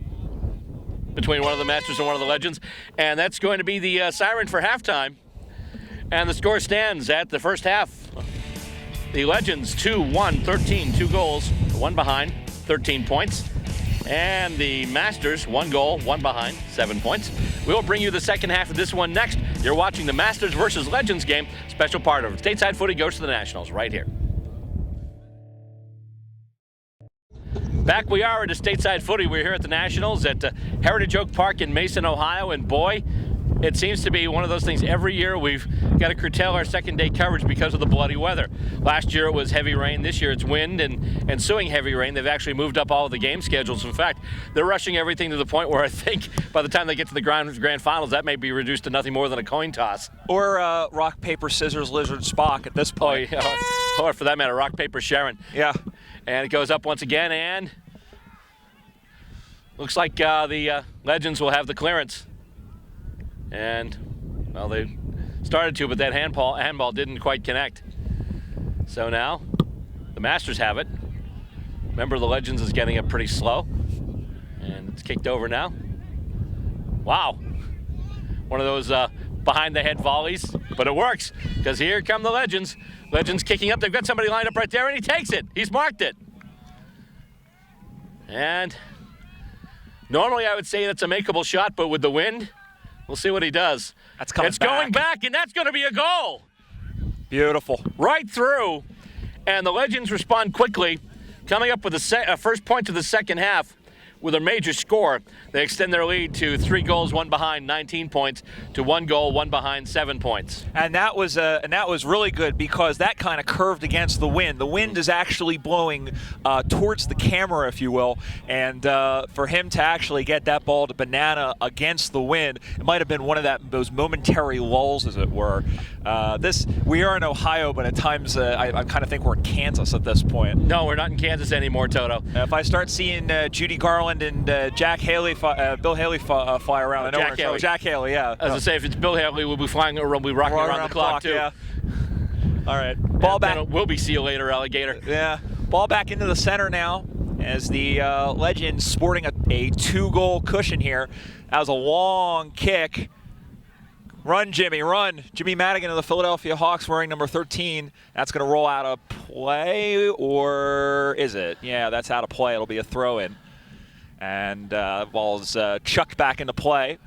between one of the Masters and one of the Legends. And that's going to be the siren for halftime. And the score stands at the first half. The Legends 2-1-13, 2 goals, 1 behind, 13 points. And the Masters, 1 goal, 1 behind, 7 points. We'll bring you the second half of this one next. You're watching the Masters versus Legends game, special part of Stateside Footy goes to the Nationals right here. Back we are at a Stateside Footy. We're here at the Nationals at Heritage Oak Park in Mason, Ohio. And boy, it seems to be one of those things every year we've got to curtail our second day coverage because of the bloody weather. Last year it was heavy rain. This year it's wind and ensuing heavy rain. They've actually moved up all of the game schedules. In fact, they're rushing everything to the point where I think by the time they get to the grand finals, that may be reduced to nothing more than a coin toss. Or rock, paper, scissors, lizard, Spock at this point. Oh, yeah. Or for that matter, rock, paper, Sharon. Yeah. And it goes up once again, and looks like the Legends will have the clearance. And, well, they started to, but that handball didn't quite connect. So now the Masters have it. Remember, the Legends is getting up pretty slow. And it's kicked over now. Wow. One of those behind-the-head volleys, but it works because here come the Legends. Legends kicking up. They've got somebody lined up right there, and he takes it. He's marked it. And normally I would say that's a makeable shot, but with the wind, we'll see what he does. That's coming back. It's going back, and that's going to be a goal. Beautiful. Right through. And the Legends respond quickly, coming up with the first point of the second half with a major score. They extend their lead to 3 goals, 1 behind, 19 points, to 1 goal, 1 behind, 7 points. And that was really good because that kind of curved against the wind. The wind is actually blowing towards the camera, if you will, and for him to actually get that ball to Banana against the wind, it might have been one of those momentary lulls, as it were. We are in Ohio, but at times I kind of think we're in Kansas at this point. No, we're not in Kansas anymore, Toto. If I start seeing Judy Garland and Bill Haley fly around, I know Jack Haley. Jack Haley, yeah. As I say, if it's Bill Haley, we'll be flying or we'll be rocking around the clock too. Yeah. All right, ball back. We'll be see you later, alligator. Yeah, ball back into the center now as the Legends sporting a 2-goal cushion here. That was a long kick. Run, Jimmy, run. Jimmy Madigan of the Philadelphia Hawks wearing number 13. That's going to roll out of play, or is it? Yeah, that's out of play. It'll be a throw-in. And ball's chucked back into play.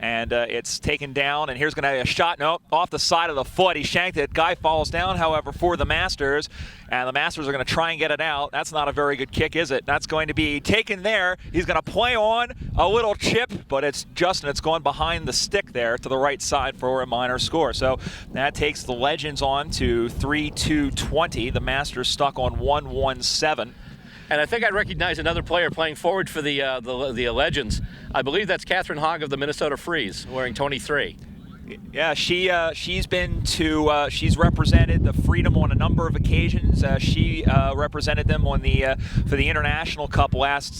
And it's taken down, and here's going to be a shot. Nope, off the side of the foot. He shanked it. Guy falls down, however, for the Masters. And the Masters are going to try and get it out. That's not a very good kick, is it? That's going to be taken there. He's going to play on a little chip, but it's gone behind the stick there to the right side for a minor score. So that takes the Legends on to 3-2-20. The Masters stuck on 1-1-7. And I think I recognize another player playing forward for the Legends. I believe that's Catherine Hogg of the Minnesota Freeze, wearing 23. Yeah, she's represented the Freedom on a number of occasions. She represented them on for the International Cup last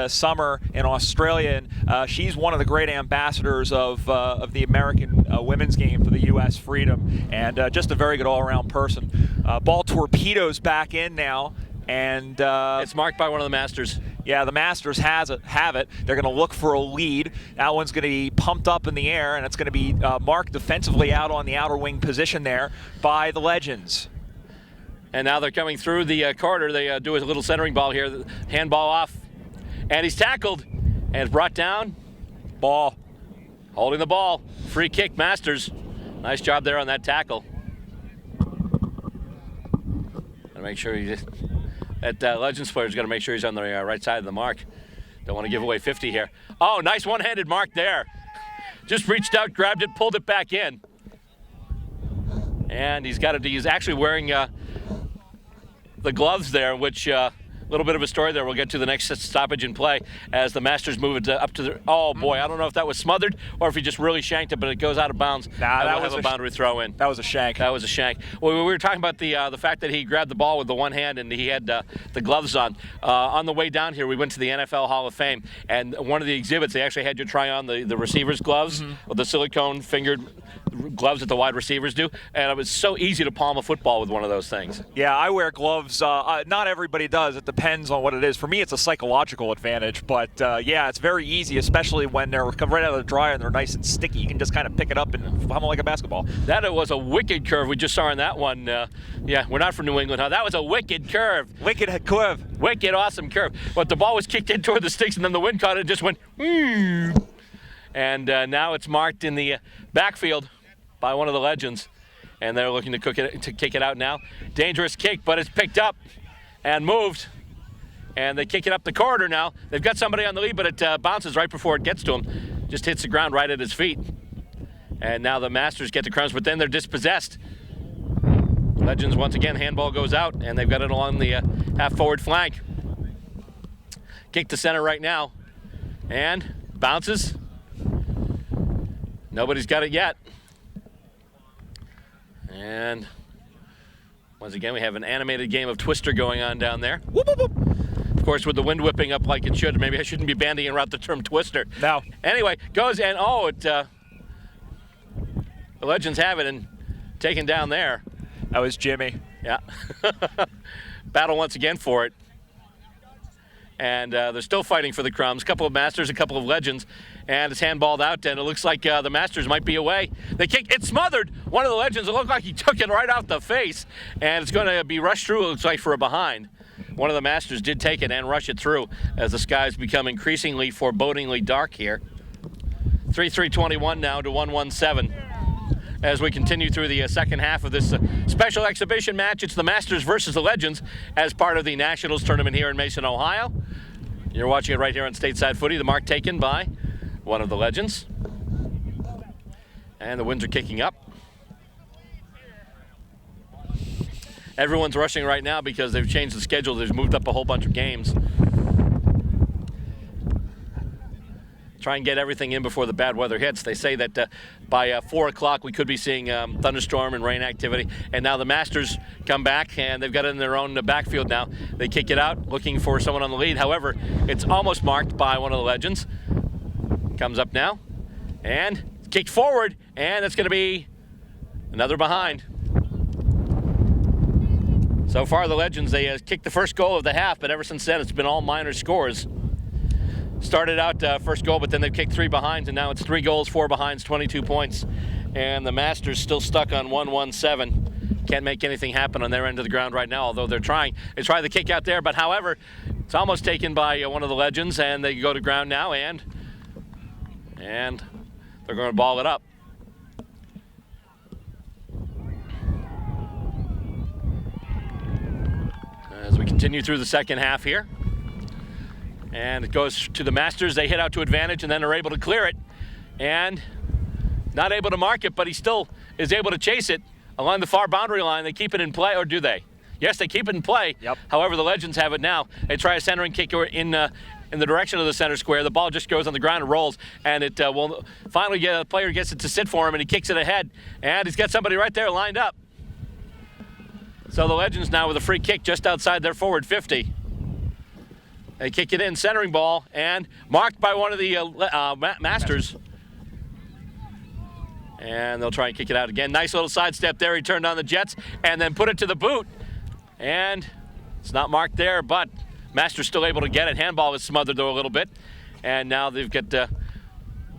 summer in Australia. And she's one of the great ambassadors of the American women's game for the U.S. Freedom, and just a very good all-around person. Ball torpedoes back in now. And it's marked by one of the Masters. Yeah, the Masters have it. They're going to look for a lead. That one's going to be pumped up in the air, and it's going to be marked defensively out on the outer wing position there by the Legends. And now they're coming through the corridor. They do a little centering ball here. Handball off. And he's tackled and brought down. Ball. Holding the ball. Free kick, Masters. Nice job there on that tackle. Gotta make sure that Legends player's got to make sure he's on the right side of the mark. Don't want to give away 50 here. Oh, nice one-handed mark there. Just reached out, grabbed it, pulled it back in. And he's actually wearing the gloves there, which little bit of a story there. We'll get to the next stoppage in play as the Masters move it up to the. Oh boy, I don't know if that was smothered or if he just really shanked it, but it goes out of bounds. That was a boundary throw in. That was a shank. That was a shank. Well, we were talking about the fact that he grabbed the ball with the one hand and he had the gloves on. On the way down here, we went to the NFL Hall of Fame, and one of the exhibits they actually had you try on the receiver's gloves, with the silicone fingered gloves that the wide receivers do, and it was so easy to palm a football with one of those things. Yeah, I wear gloves. Not everybody does. It depends on what it is. For me, it's a psychological advantage, but yeah, it's very easy, especially when they're come right out of the dryer and they're nice and sticky. You can just kind of pick it up and hum it like a basketball. That was a wicked curve we just saw in that one. Yeah, we're not from New England, huh? That was a wicked curve. Wicked curve. Wicked awesome curve. But the ball was kicked in toward the sticks, and then the wind caught it and just went, and now it's marked in the backfield by one of the Legends, and they're looking to kick it out now. Dangerous kick, but it's picked up and moved, and they kick it up the corridor now. They've got somebody on the lead, but it bounces right before it gets to him. Just hits the ground right at his feet. And now the Masters get the crumbs, but then they're dispossessed. Legends, once again, handball goes out, and they've got it along the half-forward flank. Kick to center right now, and bounces. Nobody's got it yet. And once again, we have an animated game of Twister going on down there. Whoop, whoop, whoop. Of course, with the wind whipping up like it should, maybe I shouldn't be bandying around the term Twister. No. Anyway, goes and the Legends have it and taken down there. That was Jimmy. Yeah. Battle once again for it. And they're still fighting for the crumbs. A couple of Masters, a couple of Legends. And it's handballed out, and it looks like the Masters might be away. They kick, it's smothered. One of the Legends, it looked like he took it right off the face, and it's going to be rushed through, it looks like, for a behind. One of the Masters did take it and rush it through as the skies become increasingly forebodingly dark here. 3-3-21 now to 1-1-7. As we continue through the second half of this special exhibition match, it's the Masters versus the Legends as part of the Nationals tournament here in Mason, Ohio. You're watching it right here on Stateside Footy. The mark taken by one of the Legends. And the winds are kicking up. Everyone's rushing right now because they've changed the schedule. They've moved up a whole bunch of games. Try and get everything in before the bad weather hits. They say that by 4 o'clock we could be seeing thunderstorm and rain activity. And now the Masters come back, and they've got it in their own backfield now. They kick it out, looking for someone on the lead. However, it's almost marked by one of the Legends. Comes up now, and kicked forward, and it's going to be another behind. So far, the Legends, they kicked the first goal of the half, but ever since then, it's been all minor scores. Started out first goal, but then they've kicked 3 behinds, and now it's 3 goals, 4 behinds, 22 points. And the Masters still stuck on 1-1-7. Can't make anything happen on their end of the ground right now, although they're trying. They try the kick out there, but however, it's almost taken by one of the Legends, and they go to ground now, and they're going to ball it up. As we continue through the second half here. And it goes to the Masters. They hit out to advantage and then are able to clear it. And not able to mark it, but he still is able to chase it along the far boundary line. They keep it in play, or do they? Yes, they keep it in play. Yep. However, the Legends have it now. They try a centering kick in the direction of the center square. The ball just goes on the ground and rolls, and it will finally get a player gets it to sit for him, and he kicks it ahead. And he's got somebody right there lined up. So the Legends now with a free kick just outside their forward 50. They kick it in, centering ball, and marked by one of the Masters. And they'll try and kick it out again. Nice little sidestep there. He turned on the Jets and then put it to the boot. And it's not marked there, but Masters still able to get it. Handball was smothered, though, a little bit. And now they've got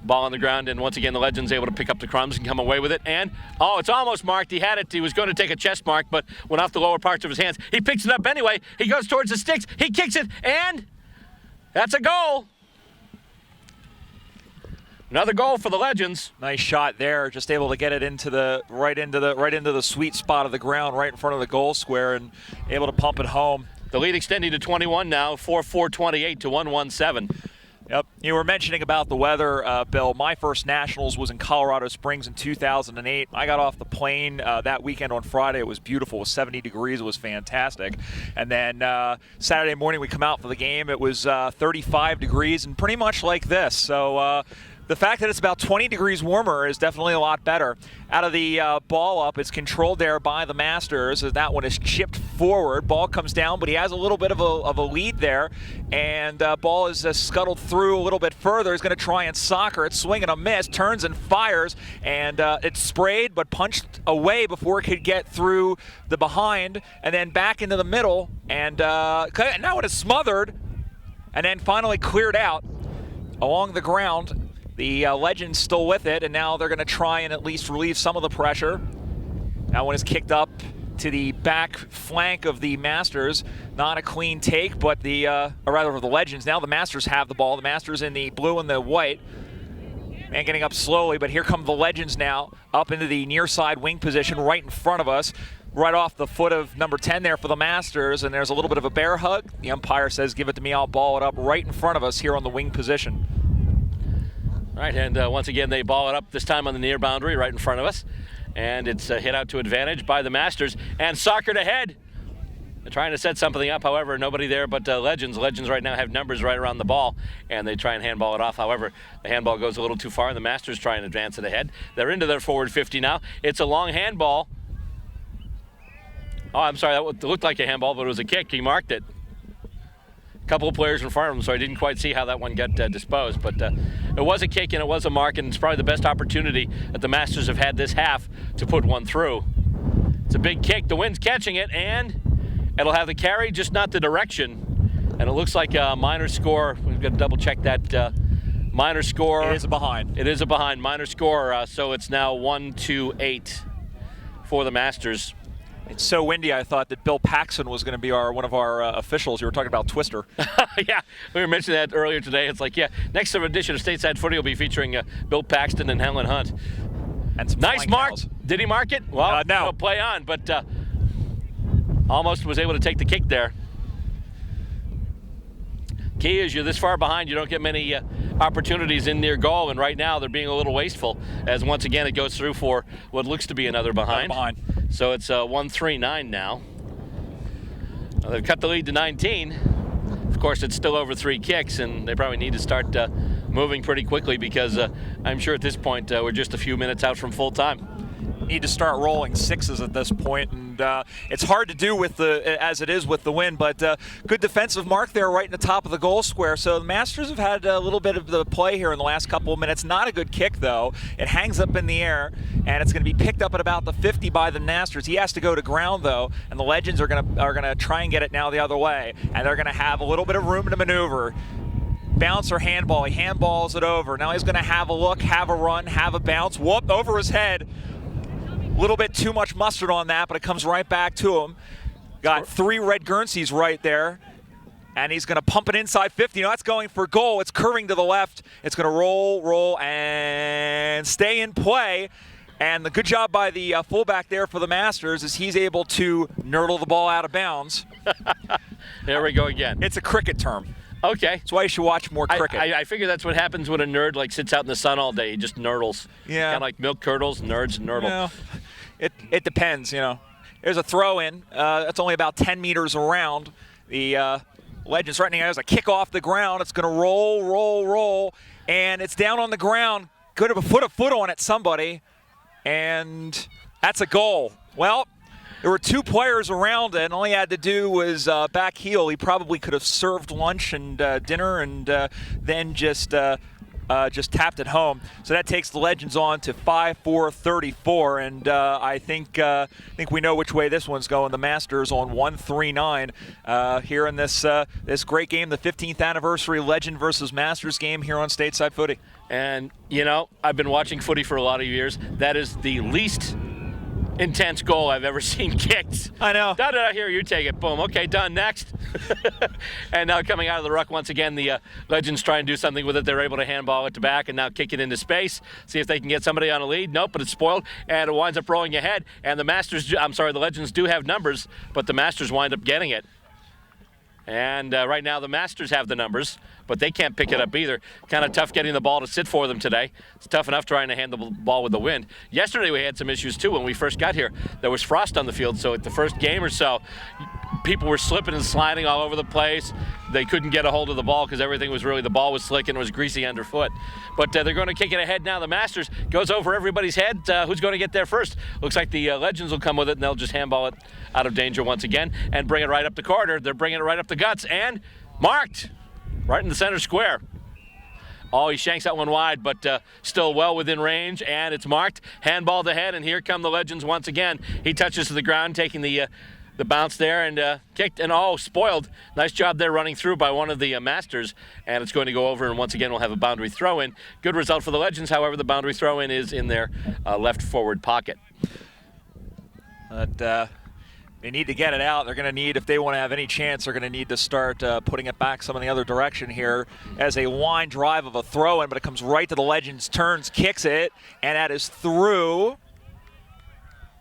ball on the ground, and once again the Legends able to pick up the crumbs and come away with it. And it's almost marked. He had it. He was going to take a chest mark, but went off the lower parts of his hands. He picks it up anyway. He goes towards the sticks. He kicks it, and that's a goal. Another goal for the Legends. Nice shot there. Just able to get it into the right into the sweet spot of the ground, right in front of the goal square, and able to pump it home. The lead extending to 21 now, 4-4-28 to 1-1-7. Yep. You were mentioning about the weather, Bill. My first Nationals was in Colorado Springs in 2008. I got off the plane that weekend on Friday. It was beautiful. It was 70 degrees. It was fantastic. And then Saturday morning we come out for the game. It was 35 degrees and pretty much like this. So the fact that it's about 20 degrees warmer is definitely a lot better. Out of the ball up, it's controlled there by the Masters. That one is chipped forward. Ball comes down, but he has a little bit of a lead there. And ball is scuttled through a little bit further. He's going to try and soccer it. Swing and a miss. Turns and fires. And it's sprayed, but punched away before it could get through the behind. And then back into the middle. And now it is smothered. And then finally cleared out along the ground. The Legends still with it, and now they're going to try and at least relieve some of the pressure. That one is kicked up to the back flank of the Masters. Not a clean take, but or rather the Legends. Now the Masters have the ball. The Masters in the blue and the white. And getting up slowly, but here come the Legends now up into the near side wing position right in front of us. Right off the foot of number 10 there for the Masters, and there's a little bit of a bear hug. The umpire says, give it to me, I'll ball it up right in front of us here on the wing position. All right, and once again, they ball it up, this time on the near boundary, right in front of us. And it's hit out to advantage by the Masters, and soccered ahead. They're trying to set something up, however, nobody there but Legends. Legends right now have numbers right around the ball, and they try and handball it off. However, the handball goes a little too far, and the Masters try and advance it ahead. They're into their forward 50 now. It's a long handball. Oh, I'm sorry, that looked like a handball, but it was a kick. He marked it. Couple of players in front of him, so I didn't quite see how that one got disposed. But it was a kick and it was a mark, and it's probably the best opportunity that the Masters have had this half to put one through. It's a big kick. The wind's catching it, and it'll have the carry, just not the direction. And it looks like a minor score. We've got to double check that minor score. It is a behind. It is a behind. Minor score, so it's now 1-8 for the Masters. It's so windy, I thought that Bill Paxton was going to be one of our officials. You were talking about Twister. Yeah, we were mentioning that earlier today. It's like, yeah, next edition of Stateside Footy will be featuring Bill Paxton and Helen Hunt. And some nice mark. cows. Did he mark it? Well, no. Play on, but almost was able to take the kick there. Key is you're this far behind, you don't get many opportunities in near goal, and right now they're being a little wasteful as once again it goes through for what looks to be another behind. So it's 1-3-9 now. They've cut the lead to 19. Of course, it's still over 3 kicks, and they probably need to start moving pretty quickly because I'm sure at this point we're just a few minutes out from full time. Need to start rolling 6s at this point, and it's hard to do with as it is with the wind, but good defensive mark there right in the top of the goal square. So the Masters have had a little bit of the play here in the last couple of minutes. Not a good kick though. It hangs up in the air, and it's going to be picked up at about the 50 by the Masters. He has to go to ground though, and the Legends are going to try and get it now the other way, and they're going to have a little bit of room to maneuver. Bounce or handball. He handballs it over. Now he's going to have a look, have a run, have a bounce. Whoop, over his head. A little bit too much mustard on that, but it comes right back to him. Got 3 red Guernseys right there, and he's going to pump it inside 50. Now that's going for goal. It's curving to the left. It's going to roll, and stay in play. And the good job by the fullback there for the Masters is he's able to nurdle the ball out of bounds. There we go again. It's a cricket term. Okay. That's why you should watch more cricket. I figure that's what happens when a nerd sits out in the sun all day. He just nurdles. Yeah. Kind of like milk curdles, nerds nurdle. Well, it depends, There's a throw-in. That's only about 10 meters around. The Legends threatening as a kick off the ground. It's going to roll, and it's down on the ground. Good to put a foot on it, somebody, and that's a goal. Well, there were 2 players around it, and all he had to do was back heel. He probably could have served lunch and dinner and then just tapped it home. So that takes the Legends on to 5-4-34, and I think we know which way this one's going. The Masters on 1-3-9 here in this great game, the 15th anniversary Legend versus Masters game here on Stateside Footy. And I've been watching footy for a lot of years. That is the least intense goal I've ever seen kicked. I know. Here, you take it. Boom. Okay, done. Next. And now coming out of the ruck once again, the Legends try and do something with it. They're able to handball it to back and now kick it into space. See if they can get somebody on a lead. Nope, but it's spoiled, and it winds up rolling ahead. And the Legends do have numbers, but the Masters wind up getting it. And right now the Masters have the numbers, but they can't pick it up either. Kind of tough getting the ball to sit for them today. It's tough enough trying to handle the ball with the wind. Yesterday we had some issues too when we first got here. There was frost on the field, so at the first game or so, people were slipping and sliding all over the place. They couldn't get a hold of the ball because the ball was slick and it was greasy underfoot. But they're going to kick it ahead now. The Masters goes over everybody's head. Who's going to get there first? Looks like the Legends will come with it, and they'll just handball it out of danger once again and bring it right up the corner. They're bringing it right up the guts and marked right in the center square. Oh, he shanks that one wide, but still well within range, and it's marked. Handballed ahead, and here come the Legends once again. He touches to the ground, taking the bounce there, and kicked, and spoiled. Nice job there running through by one of the Masters, and it's going to go over, and once again we'll have a boundary throw-in. Good result for the Legends, however, the boundary throw-in is in their left forward pocket. But they need to get it out. They're going to need, if they want to have any chance, they're going to need to start putting it back some in the other direction here as a line drive of a throw-in, but it comes right to the Legends, turns, kicks it, and that is through.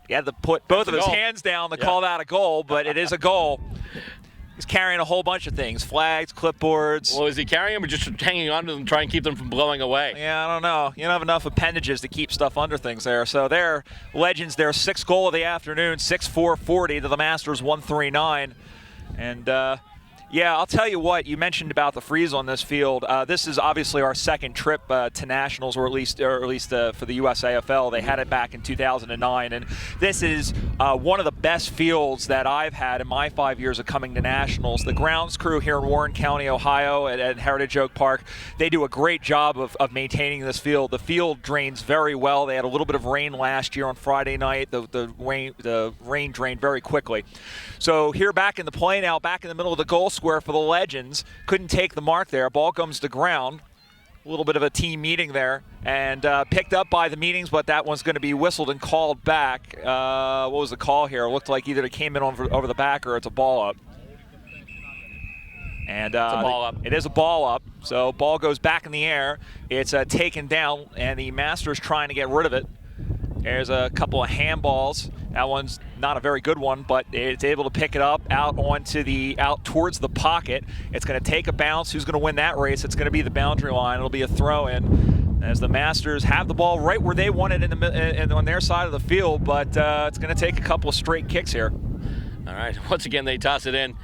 He had to put both of his hands down to call that a goal, but it is a goal. He's carrying a whole bunch of things, flags, clipboards. Well, is he carrying them or just hanging on to them, trying to keep them from blowing away? Yeah, I don't know. You don't have enough appendages to keep stuff under things there. So their Legends, their 6th goal of the afternoon, 6-4-40 to the Masters, 1-3-9. And yeah, I'll tell you what, you mentioned about the freeze on this field. This is obviously our second trip to Nationals, or at least for the U.S.A. They had it back in 2009, and this is one of the best fields that I've had in my 5 years of coming to Nationals. The grounds crew here in Warren County, Ohio, at Heritage Oak Park, they do a great job of maintaining this field. The field drains very well. They had a little bit of rain last year on Friday night. The rain drained very quickly. So here back in the play now, back in the middle of the goal square for the Legends, couldn't take the mark there. Ball comes to ground. A little bit of a team meeting there, and picked up by the meetings, but that one's going to be whistled and called back. What was the call here? It looked like either it came in over the back or it's a ball up. And it's a ball up. It is a ball up, so ball goes back in the air. It's taken down, and the Masters trying to get rid of it. There's a couple of handballs. That one's not a very good one, but it's able to pick it up out towards the pocket. It's going to take a bounce. Who's going to win that race? It's going to be the boundary line. It'll be a throw-in as the Masters have the ball right where they want it on their side of the field, but it's going to take a couple of straight kicks here. All right, once again they toss it in.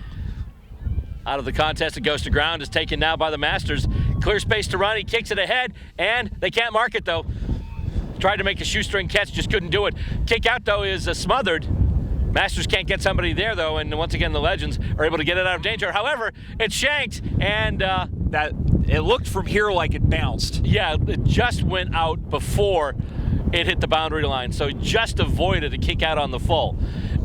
Out of the contest, it goes to ground. It's taken now by the Masters. Clear space to run. He kicks it ahead, and they can't mark it, though. Tried to make a shoestring catch, just couldn't do it. Kick out, though, is smothered. Masters can't get somebody there, though, and once again the Legends are able to get it out of danger. However, it's shanked, and that it looked from here like it bounced. Yeah, it just went out before it hit the boundary line, so just avoided a kick out on the full.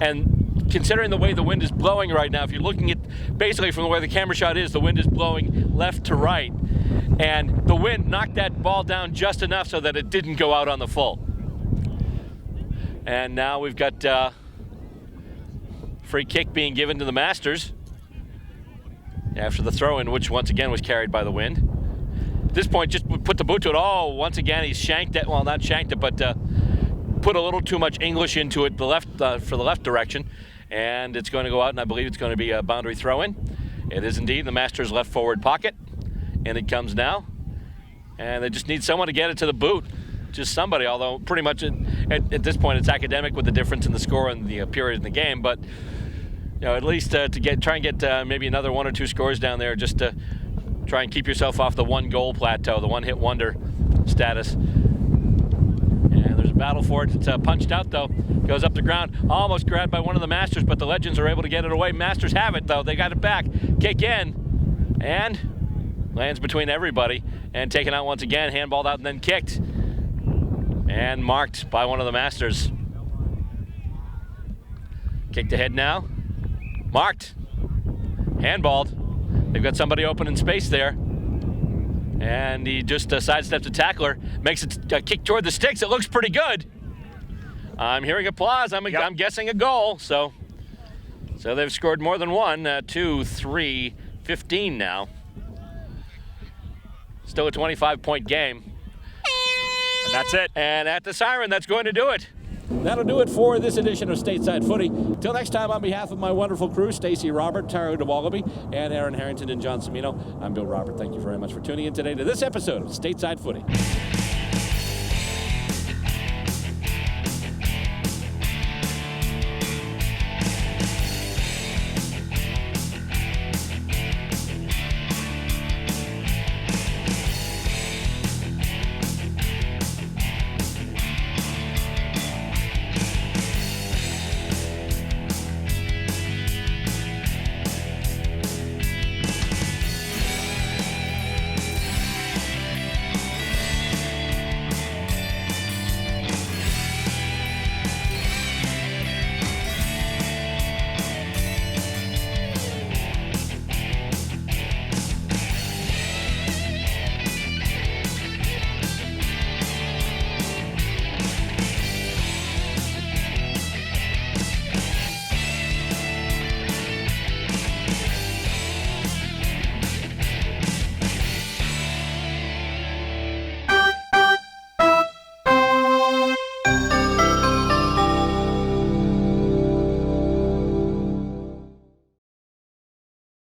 And considering the way the wind is blowing right now, if you're looking at basically from where the camera shot is, the wind is blowing left to right. And the wind knocked that ball down just enough so that it didn't go out on the full. And now we've got free kick being given to the Masters after the throw-in, which once again was carried by the wind. At this point, just put the boot to it. Oh, once again, he's shanked it. Well, not shanked it, but put a little too much English into it, for the left direction. And it's going to go out, and I believe it's going to be a boundary throw-in. It is indeed the Masters' left forward pocket. And it comes now. And they just need someone to get it to the boot. Just somebody, although pretty much at this point it's academic with the difference in the score and the period in the game. But at least try and get maybe another 1 or 2 scores down there, just to try and keep yourself off the 1-goal plateau, the one-hit wonder status. And there's a battle for it. It's punched out, though. Goes up the ground, almost grabbed by one of the Masters, but the Legends are able to get it away. Masters have it, though. They got it back. Kick in, and lands between everybody, and taken out once again, handballed out and then kicked. And marked by one of the Masters. Kicked ahead now. Marked. Handballed. They've got somebody open in space there. And he just sidesteps a tackler. Makes it a kick toward the sticks. It looks pretty good. I'm hearing applause. I'm guessing a goal. So they've scored more than one. 2, 3, 15 now. Still a 25-point game. And that's it. And at the siren, that's going to do it. That'll do it for this edition of Stateside Footy. Till next time, on behalf of my wonderful crew, Stacey Robert, Taro DeWallaby, and Aaron Harrington and John Semino, I'm Bill Robert. Thank you very much for tuning in today to this episode of Stateside Footy.